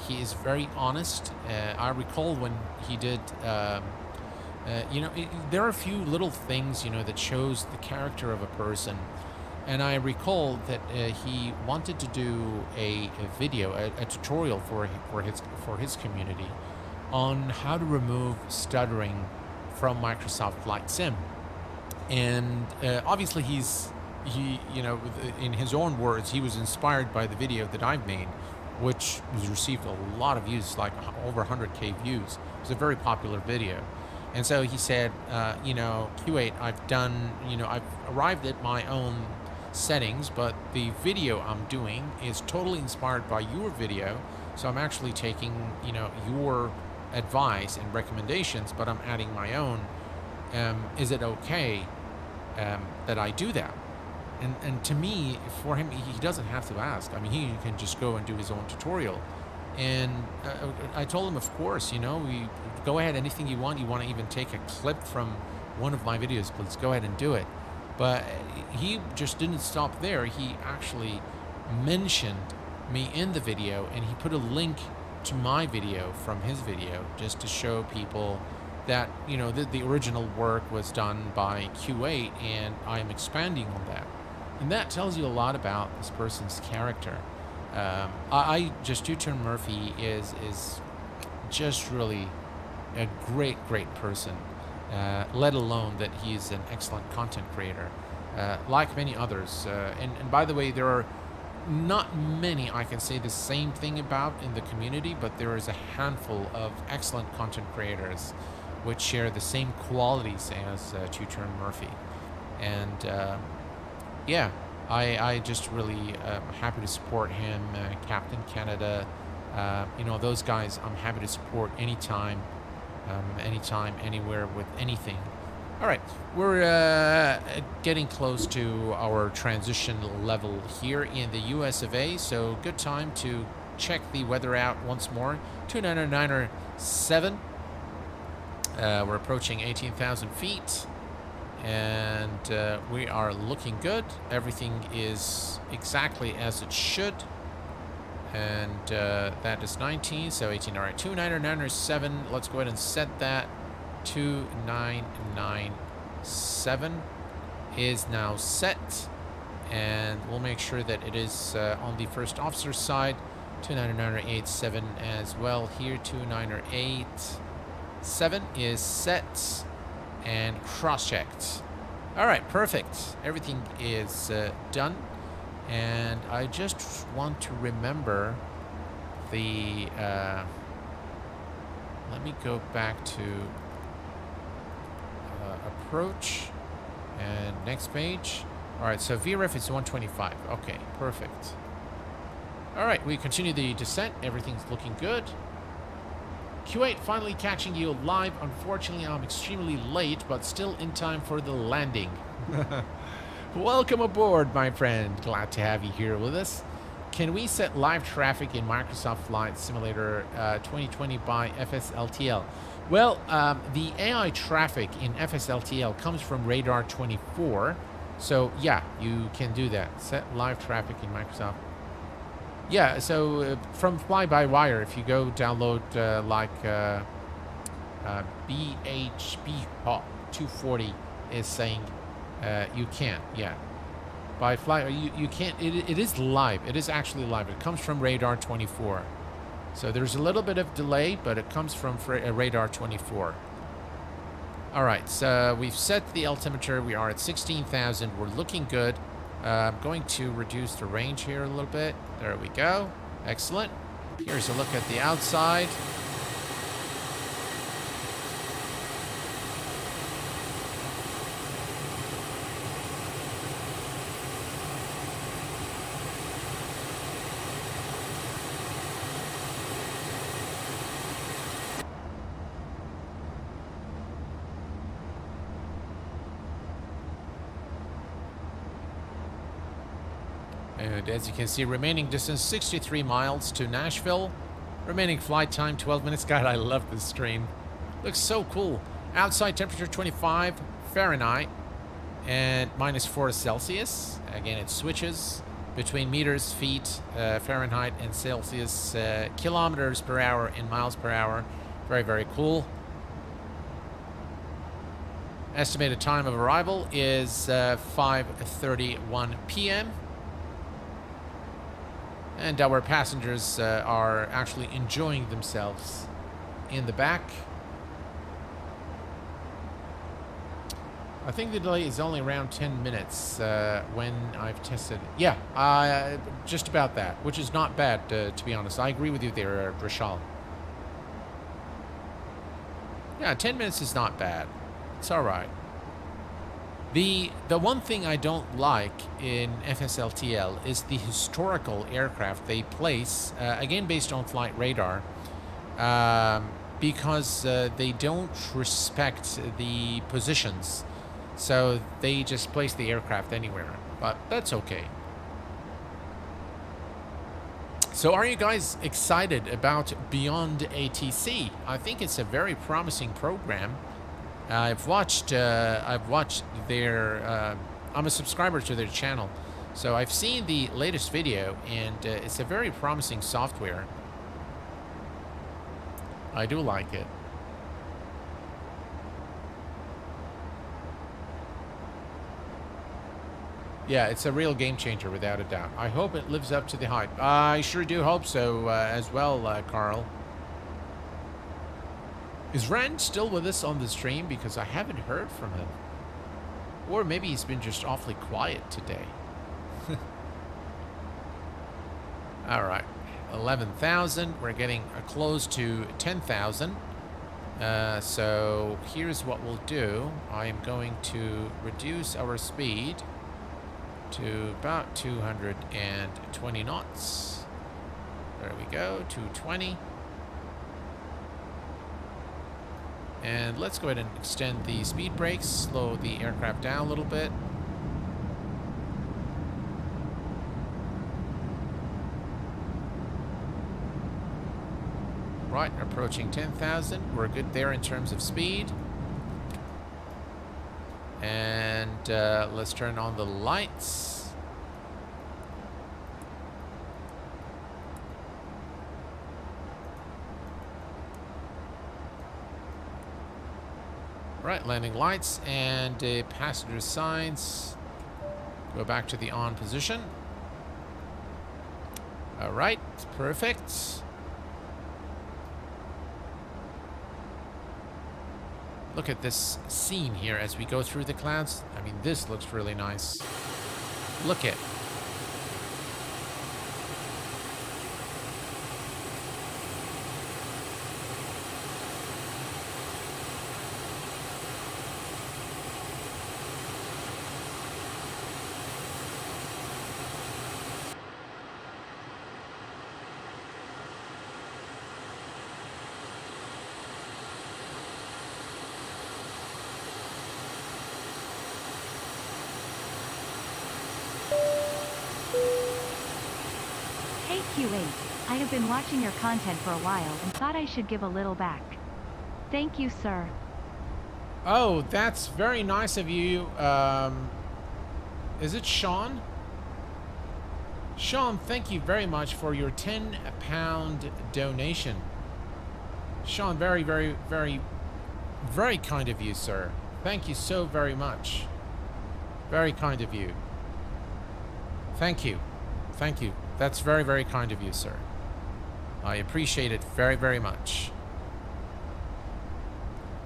he is very honest. I recall when he did there are a few little things, that shows the character of a person. And I recall that he wanted to do a video, a tutorial for his community on how to remove stuttering from Microsoft Flight Sim. And obviously in his own words, he was inspired by the video that I've made, which was received a lot of views, like over 100K views. It was a very popular video. And so he said, Q8, I've arrived at my own settings, but the video I'm doing is totally inspired by your video. So I'm actually taking, your advice and recommendations, but I'm adding my own. Is it okay that I do that? And to me, for him, he doesn't have to ask. I mean, he can just go and do his own tutorial. And I told him, of course, we go ahead, anything you want. You want to even take a clip from one of my videos, please go ahead and do it. But he just didn't stop there. He actually mentioned me in the video, and he put a link to my video from his video, just to show people that, the original work was done by Q8, and I am expanding on that. And that tells you a lot about this person's character. Two-Turn Murphy is just really a great person, let alone that he's an excellent content creator, like many others. And by the way, there are not many I can say the same thing about in the community, but there is a handful of excellent content creators which share the same qualities as Two-Turn Murphy. And I just really happy to support him, Captain Canada, those guys I'm happy to support anytime, anywhere, with anything. All right, we're getting close to our transition level here in the US of A, so good time to check the weather out once more. 299.7. We're approaching 18,000 feet, and we are looking good. Everything is exactly as it should, and that is 19, so 18. All right, 299.7. Let's go ahead and set that. 299.7 is now set, and we'll make sure that it is on the first officer's side. 299.87 as well here. 299.87 is set and cross-checked. All right, perfect. Everything is done, and I just want to remember the let me go back to approach and next page. All right, so VREF is 125. Okay, perfect. All right, we continue the descent. Everything's looking good. Q8 finally catching you live. Unfortunately, I'm extremely late, but still in time for the landing. Welcome aboard, my friend. Glad to have you here with us. Can we set live traffic in Microsoft Flight Simulator 2020 by FSLTL? Well, the AI traffic in FSLTL comes from Radar 24. So, yeah, you can do that. Set live traffic in Microsoft. Yeah, so from Fly-by-Wire, if you go download BHB Hot 240 is saying you can't, yeah. By fly, you can't, it is live. It is actually live. It comes from Radar 24. So there's a little bit of delay, but it comes from Radar 24. All right, so we've set the altimeter. We are at 16,000. We're looking good. I'm going to reduce the range here a little bit. There we go. Excellent. Here's a look at the outside. And as you can see, remaining distance 63 miles to Nashville. Remaining flight time 12 minutes. God, I love this stream. Looks so cool. Outside temperature 25 Fahrenheit and -4 Celsius. Again, it switches between meters, feet, Fahrenheit, and Celsius, kilometers per hour and miles per hour. Very, very cool. Estimated time of arrival is 5:31 p.m. And our passengers are actually enjoying themselves in the back. I think the delay is only around 10 minutes when I've tested. Yeah, just about that, which is not bad, to be honest. I agree with you there, Rishal. Yeah, 10 minutes is not bad. It's all right. The one thing I don't like in FSLTL is the historical aircraft they place, again based on flight radar, because they don't respect the positions. So they just place the aircraft anywhere, but that's okay. So are you guys excited about Beyond ATC? I think it's a very promising program. I've watched their, I'm a subscriber to their channel. So I've seen the latest video, and it's a very promising software. I do like it. Yeah, it's a real game changer without a doubt. I hope it lives up to the hype. I sure do hope so as well, Carl. Is Rand still with us on the stream? Because I haven't heard from him. Or maybe he's been just awfully quiet today. All right, 11,000. We're getting close to 10,000. So here's what we'll do. I am going to reduce our speed to about 220 knots. There we go, 220. And let's go ahead and extend the speed brakes, slow the aircraft down a little bit. Right, approaching 10,000. We're good there in terms of speed. And let's turn on the lights. Right, landing lights and passenger signs. Go back to the on position. All right, perfect. Look at this scene here as we go through the clouds. I mean, this looks really nice. Look at. Hey Q8, I have been watching your content for a while and thought I should give a little back. Thank you, sir. Oh, that's very nice of you. Is it Sean? Sean, thank you very much for your £10 donation. Sean, very, very, very, very kind of you, sir. Thank you so very much. Very kind of you. Thank you. Thank you. That's very, very kind of you, sir. I appreciate it very, very much.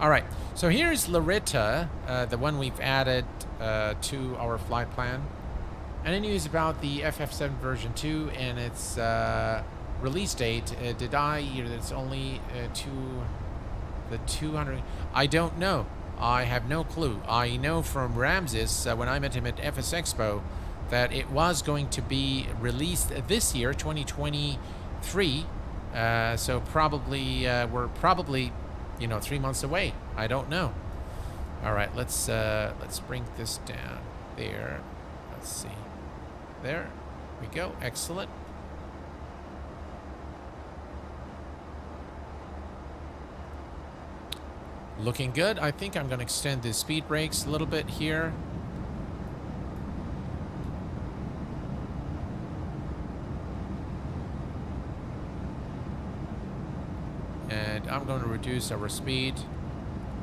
All right. So here's Larita, the one we've added to our flight plan. Any news about the FF7 version 2 and its release date? Did I hear that it's only the 200? I don't know. I have no clue. I know from Ramses, when I met him at FS Expo, that it was going to be released this year, 2023. So probably, we're probably, 3 months away. I don't know. All right, let's bring this down there. Let's see. There we go. Excellent. Looking good. I think I'm going to extend the speed brakes a little bit here. And I'm going to reduce our speed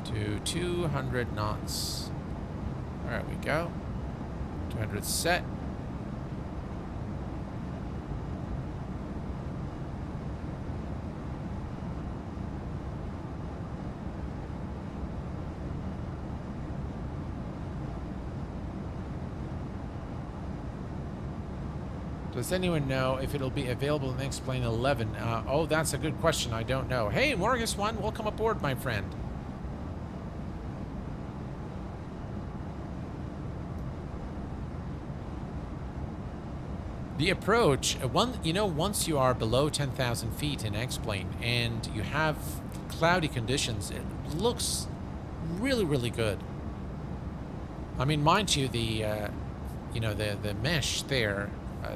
to 200 knots. There we go. 200 set. Does anyone know if it'll be available in X-Plane 11? Oh, that's a good question. I don't know. Hey, Morgus One, welcome aboard, my friend. The approach, once you are below 10,000 feet in X-Plane and you have cloudy conditions, it looks really, really good. I mean, mind you, the mesh there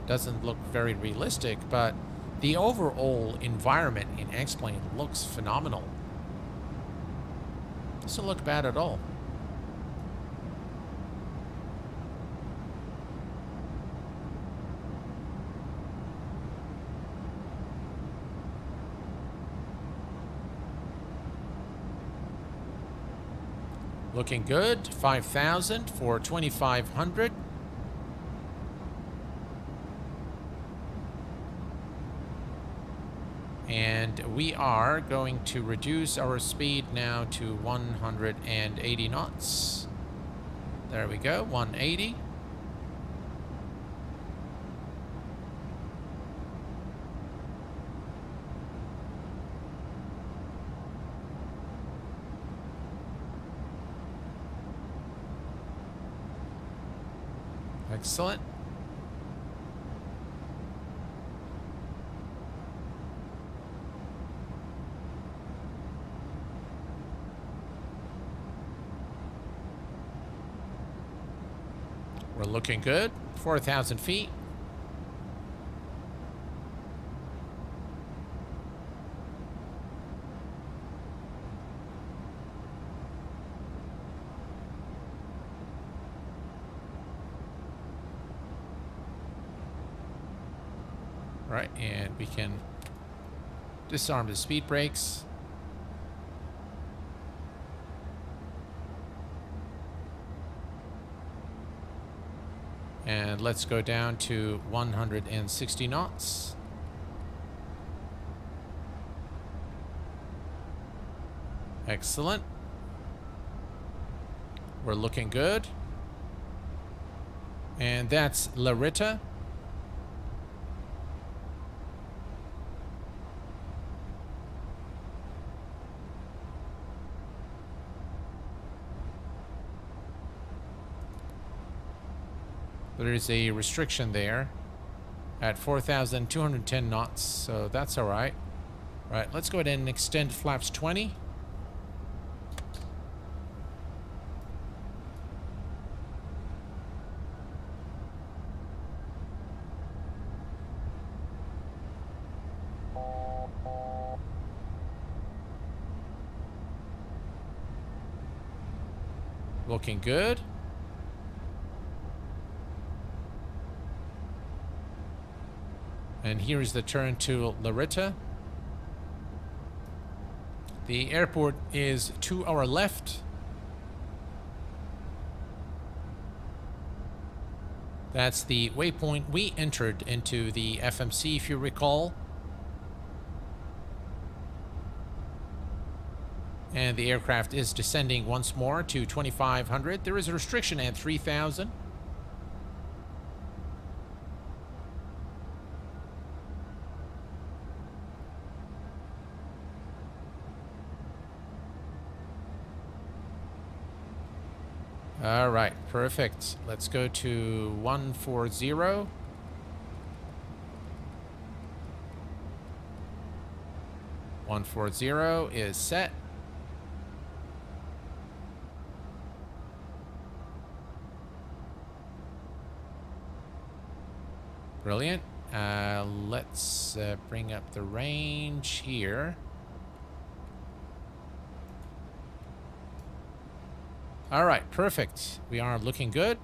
doesn't look very realistic, but the overall environment in X-Plane looks phenomenal. Doesn't look bad at all. Looking good. 5,000 for 2,500. And we are going to reduce our speed now to 180 knots. There we go, 180. Excellent. We're looking good. 4,000 feet. Right, and we can disarm the speed brakes. And let's go down to 160 knots. Excellent. We're looking good. And that's Larita. There is a restriction there at 4,210 knots, so that's all right. Right, let's go ahead and extend flaps 20. Looking good. And here is the turn to Larita. The airport is to our left. That's the waypoint we entered into the FMC, if you recall. And the aircraft is descending once more to 2,500. There is a restriction at 3,000. All right, perfect. Let's go to 140. 140 is set. Brilliant. Let's bring up the range here. All right, perfect. We are looking good.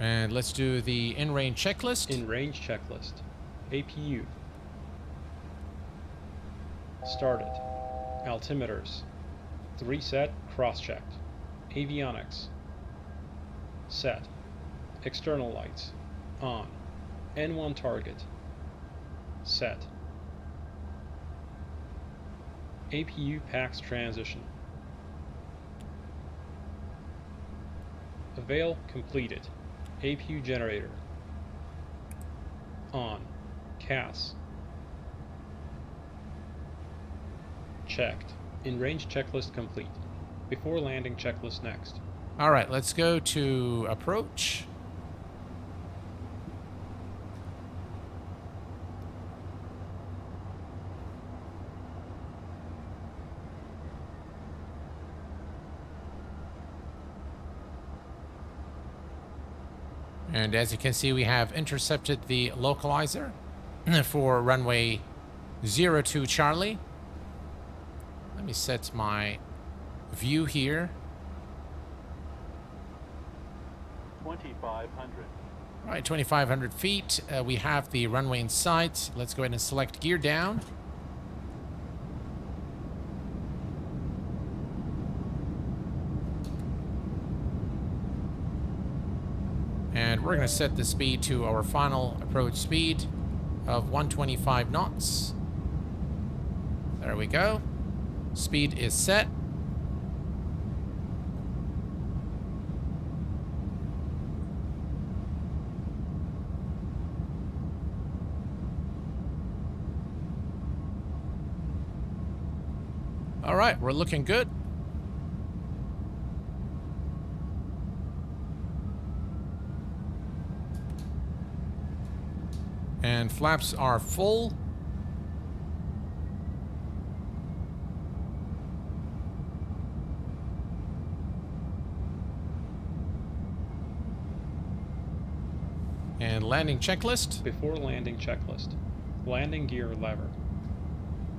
And let's do the in-range checklist. In-range checklist. APU. Started. Altimeters. 3 set, cross-checked. Avionics. Set. External lights. On. N1 target. Set. APU PAX transition. Avail completed. APU generator. On. CAS. Checked. In-range checklist complete. Before landing checklist next. All right, let's go to approach. And as you can see, we have intercepted the localizer for runway 02 Charlie. Let me set my view here. 2,500. All right, 2,500 feet. We have the runway in sight. Let's go ahead and select gear down. And we're going to set the speed to our final approach speed of 125 knots. There we go. Speed is set. All right, we're looking good. And flaps are full. And landing checklist. Before landing checklist. Landing gear lever.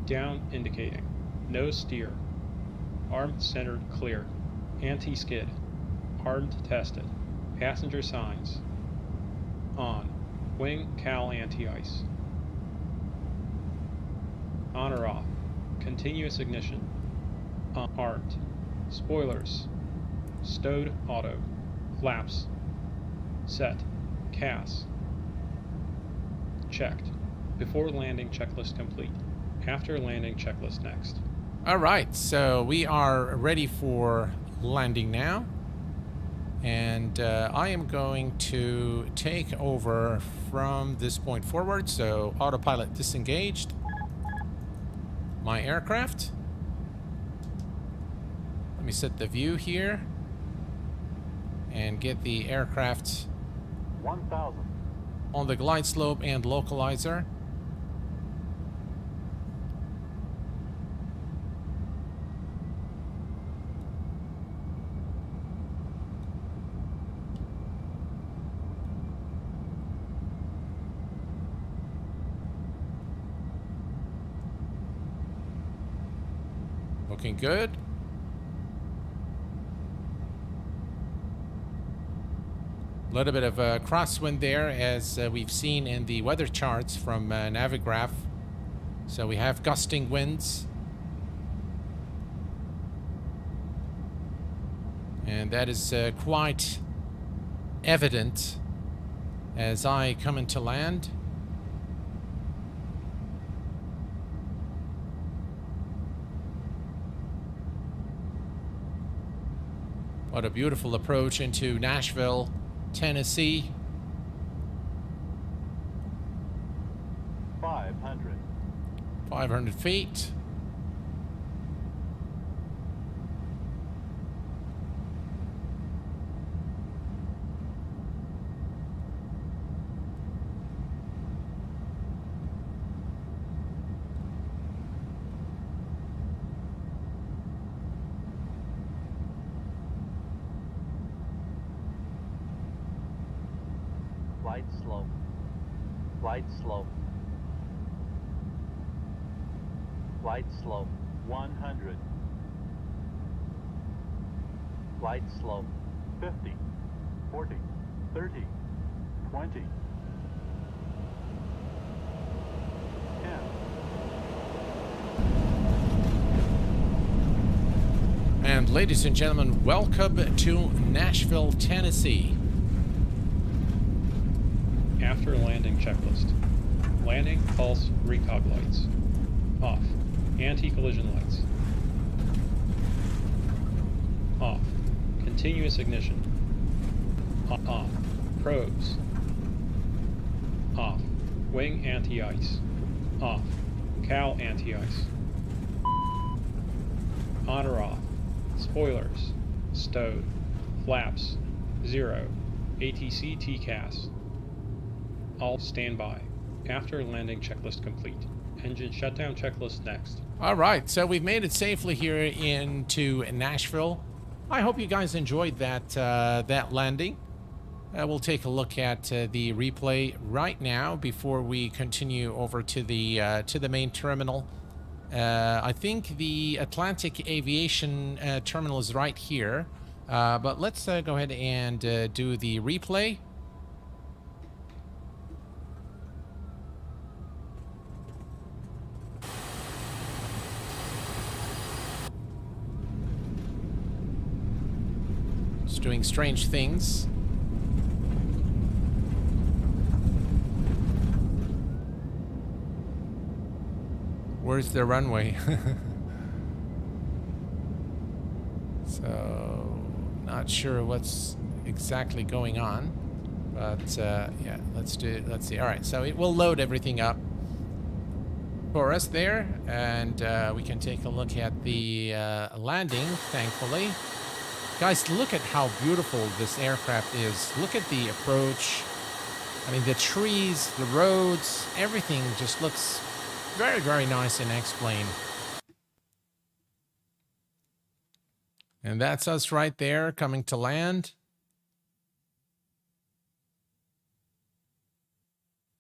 Down indicating. Nose steer. Arm centered clear. Anti-skid. Armed tested. Passenger signs. On. Wing cowl anti-ice. On or off. Continuous ignition. Armed. Spoilers. Stowed auto. Flaps. Set. CAS. Checked. Before landing checklist complete. After landing checklist next. All right, so we are ready for landing now. And I am going to take over from this point forward. So autopilot disengaged. My aircraft. Let me set the view here. And get the aircraft 1,000. on the glide slope and localizer. Looking good. A little bit of a crosswind there, as we've seen in the weather charts from Navigraph. So we have gusting winds. And that is quite evident as I come into land. What a beautiful approach into Nashville, Tennessee. 500. 500 feet. Flight slope. Flight slope. Flight slope. 100. Flight slope. 50. 40. 30, 20, 10, And ladies and gentlemen, welcome to Nashville, Tennessee. After landing checklist. Landing pulse recog lights. Off. Anti-collision lights. Off. Continuous ignition. Off. Probes. Off. Wing anti-ice. Off. Cowl anti-ice. On or off. Spoilers. Stowed. Flaps. 0. ATC TCAS. All standby. After landing checklist complete. Engine shutdown checklist next. All right, so we've made it safely here into Nashville. I hope you guys enjoyed that landing. We'll take a look at the replay right now before we continue over to the main terminal. I think the Atlantic Aviation terminal is right here, but let's go ahead and do the replay. It's doing strange things. Where's the runway? So, not sure what's exactly going on, but yeah, let's see. All right, so it will load everything up for us there, and we can take a look at the landing, thankfully. Guys, look at how beautiful this aircraft is. Look at the approach. I mean, the trees, the roads, everything just looks very, very nice in X-Plane. And that's us right there coming to land.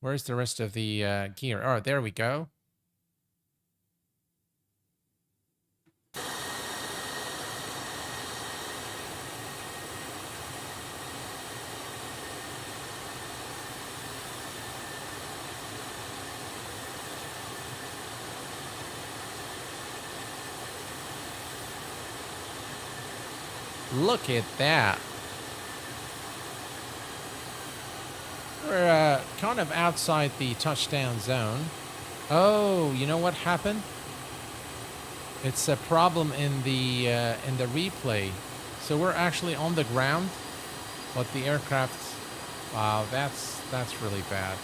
Where's the rest of the gear? Oh, there we go. Look at that. We're kind of outside the touchdown zone. Oh, you know what happened? It's a problem in the replay. So we're actually on the ground, but the aircraft. Wow, that's really bad.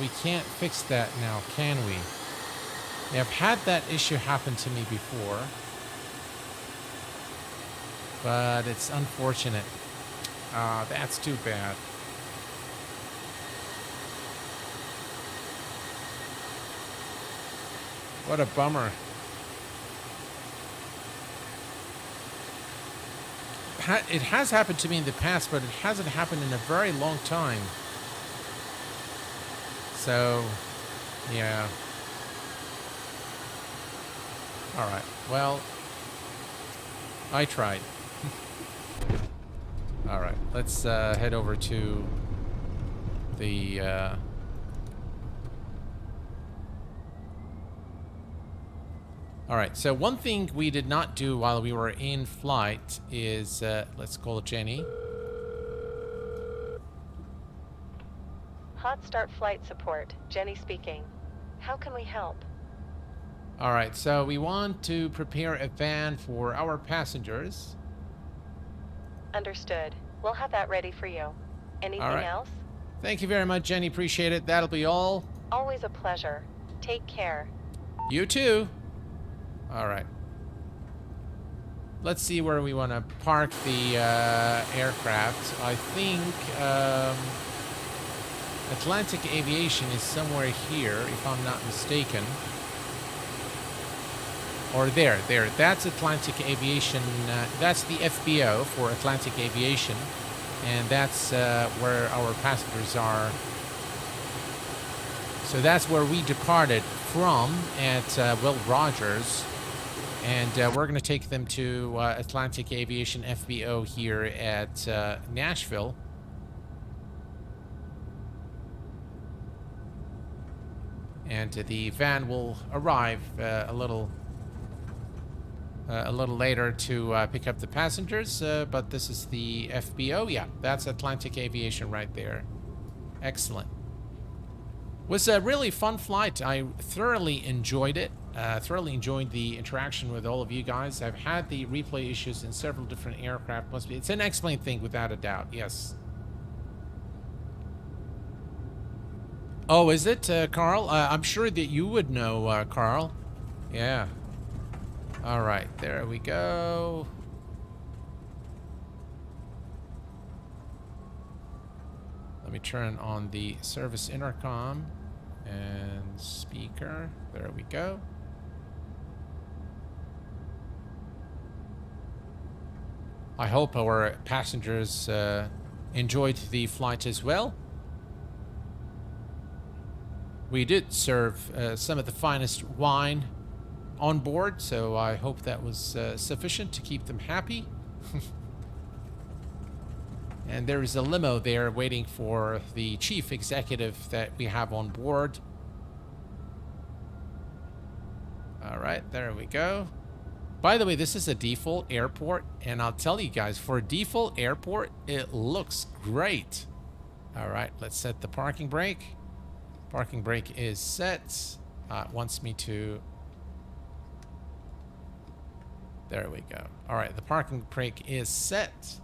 We can't fix that now, can we? Yeah, I've had that issue happen to me before. But it's unfortunate. That's too bad. What a bummer. It has happened to me in the past, but it hasn't happened in a very long time. So, yeah. All right. Well, I tried. All right, let's head over to the all right, so one thing we did not do while we were in flight is let's call Jenny. HotStart Flight Support, Jenny speaking. How can we help? All right, so we want to prepare a van for our passengers. Understood. We'll have that ready for you. Anything else? Thank you very much, Jenny. Appreciate it. That'll be all. Always a pleasure. Take care. You too. All right. Let's see where we want to park the aircraft. I think Atlantic Aviation is somewhere here, if I'm not mistaken. Or there. That's Atlantic Aviation. That's the FBO for Atlantic Aviation. And that's where our passengers are. So that's where we departed from at Will Rogers. And we're going to take them to Atlantic Aviation FBO here at Nashville. And the van will arrive a little later to pick up the passengers. But this is the FBO. Yeah, that's Atlantic Aviation right there. Excellent. Was a really fun flight. I thoroughly enjoyed it. Thoroughly enjoyed the interaction with all of you guys. I've had the replay issues in several different aircraft. It's an excellent thing without a doubt. Yes. Oh, is it, Carl? I'm sure that you would know, Carl. Yeah. All right, there we go. Let me turn on the service intercom and speaker. There we go. I hope our passengers enjoyed the flight as well. We did serve some of the finest wine on board, so I hope that was sufficient to keep them happy. And there is a limo there waiting for the chief executive that we have on board. All right, there we go. By the way, this is a default airport, and I'll tell you guys, for a default airport, it looks great. All right, let's set the parking brake. Parking brake is set. It wants me to... There we go. All right, the parking brake is set.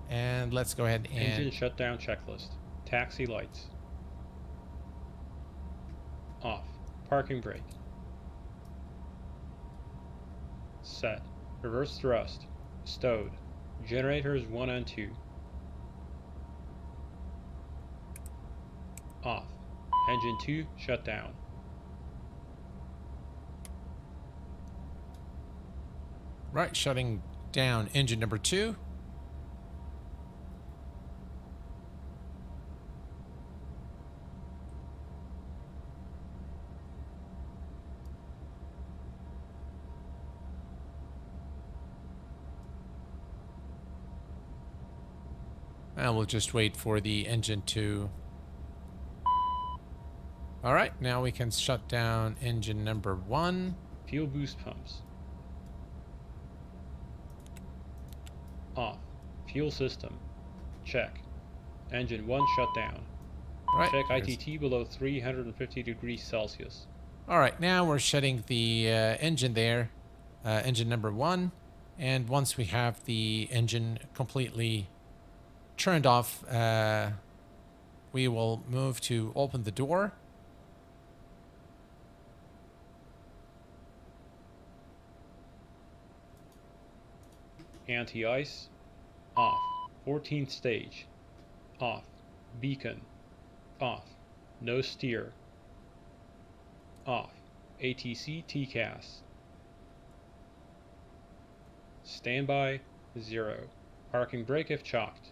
And let's go ahead and... Engine shutdown checklist. Taxi lights. Off. Parking brake. Set. Reverse thrust. Stowed. Generators 1 and 2. Off. Engine 2 shut down. Right, shutting down engine number 2. And we'll just wait for the engine to... All right, now we can shut down engine number 1. Fuel boost pumps. Off. Fuel system. Check. Engine 1 shut down. Right, Check ITT below 350 degrees Celsius. All right, now we're shutting the engine there, engine number 1. And once we have the engine completely turned off, we will move to open the door. Anti-ice. Off. 14th stage. Off. Beacon. Off. No steer. Off. ATC TCAS. Standby 0. Parking brake if chalked.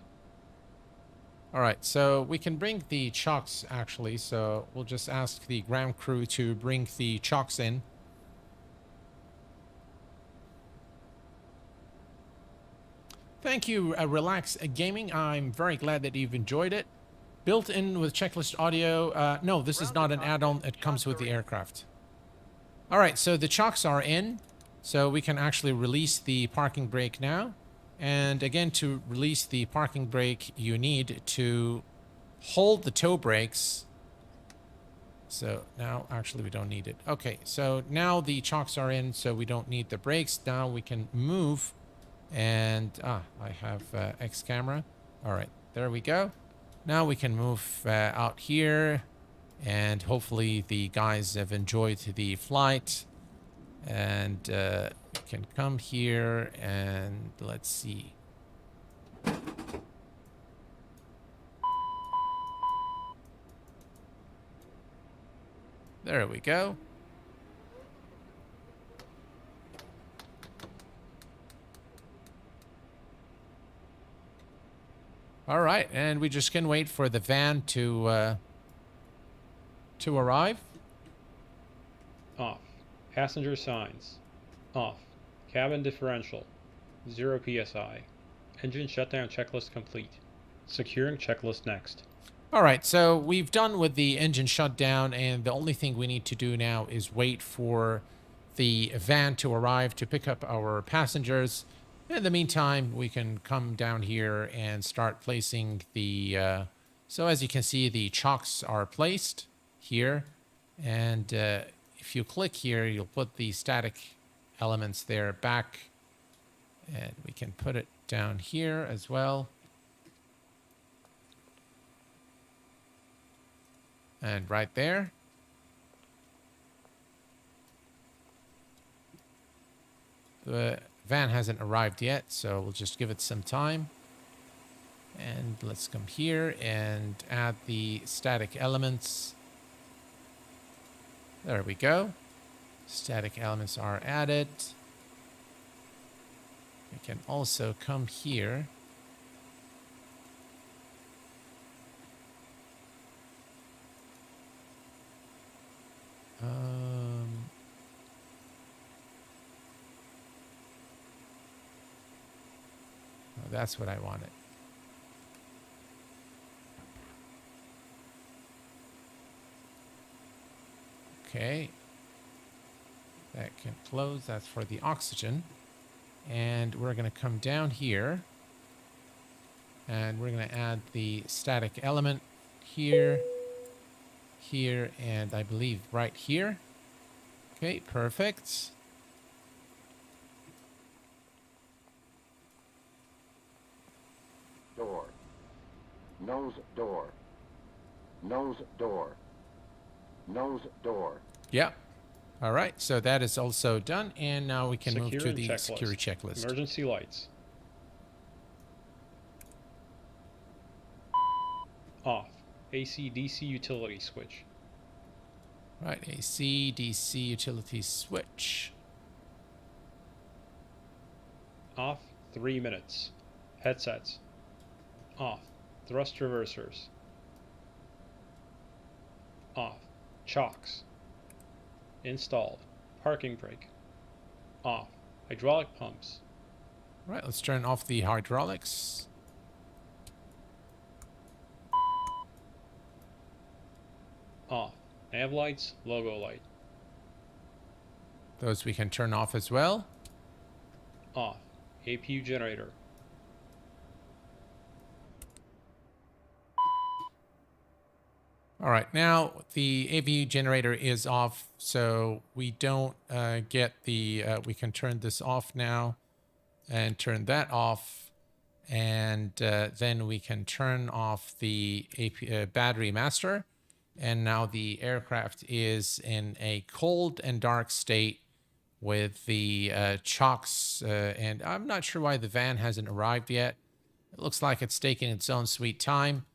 All right, so we can bring the chocks actually, so we'll just ask the ground crew to bring the chocks in. Thank you, Relax Gaming. I'm very glad that you've enjoyed it. Built in with checklist audio. No, this is not an add-on. It comes with the aircraft. All right, so the chocks are in. So we can actually release the parking brake now. And again, to release the parking brake, you need to hold the toe brakes. So now, actually, we don't need it. Okay, so now the chocks are in, so we don't need the brakes. Now we can move. And, I have X camera. All right, there we go. Now we can move out here. And hopefully the guys have enjoyed the flight. And we can come here and let's see. There we go. All right, and we just can wait for the van to arrive. Off. Passenger signs. Off. Cabin differential, 0 psi. Engine shutdown checklist complete. Securing checklist next. All right, so we've done with the engine shutdown, and the only thing we need to do now is wait for the van to arrive to pick up our passengers. In the meantime, we can come down here and start placing the... so as you can see, the chocks are placed here. And if you click here, you'll put the static elements there back. And we can put it down here as well. And right there. The van hasn't arrived yet, so we'll just give it some time. And let's come here and add the static elements. There we go. Static elements are added. We can also come here. Oh, that's what I wanted. Okay. That can close. That's for the oxygen. And we're going to come down here. And we're going to add the static element here, here, and I believe right here. Okay, perfect. Door. Nose door. Nose door. Nose door. Yep. All right, so that is also done, and now we can move to Security the checklist. security checklist. Emergency lights. Off. AC DC utility switch. Right, AC, DC, utility switch. Off 3 minutes. Headsets. Off. Thrust reversers. Off. Chocks. Installed. Parking brake. Off. Hydraulic pumps. All right, let's turn off the hydraulics. Off. Nav lights, logo light. Those we can turn off as well. Off. APU generator. All right, now the APU generator is off, so we don't get the, we can turn this off now and turn that off. And then we can turn off the battery master. And now the aircraft is in a cold and dark state with the chocks. And I'm not sure why the van hasn't arrived yet. It looks like it's taking its own sweet time,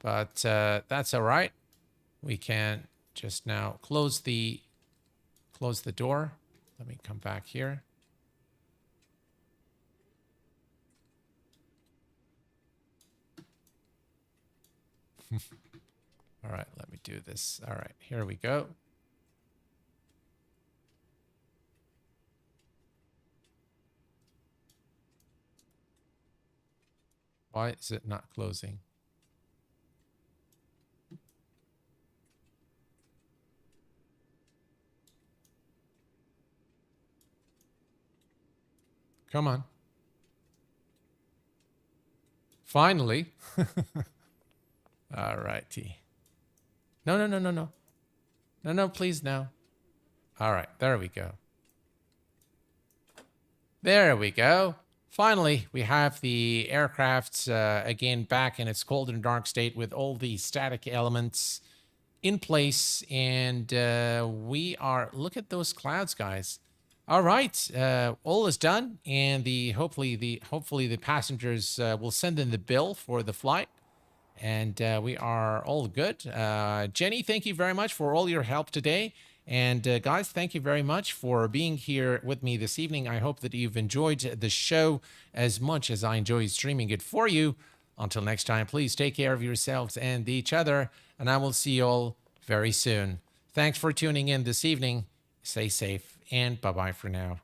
but that's all right. We can just now close the door. Let me come back here. All right, let me do this. All right, here we go. Why is it not closing? Come on. Finally. All righty. No, no, no, no, no. No, no, please, no. All right, there we go. There we go. Finally, we have the aircraft again back in its cold and dark state with all the static elements in place. And we are, look at those clouds, guys. All right, all is done, and hopefully the passengers will send in the bill for the flight, and we are all good. Jenny, thank you very much for all your help today, and guys, thank you very much for being here with me this evening. I hope that you've enjoyed the show as much as I enjoy streaming it for you. Until next time, please take care of yourselves and each other, and I will see you all very soon. Thanks for tuning in this evening. Stay safe. And bye-bye for now.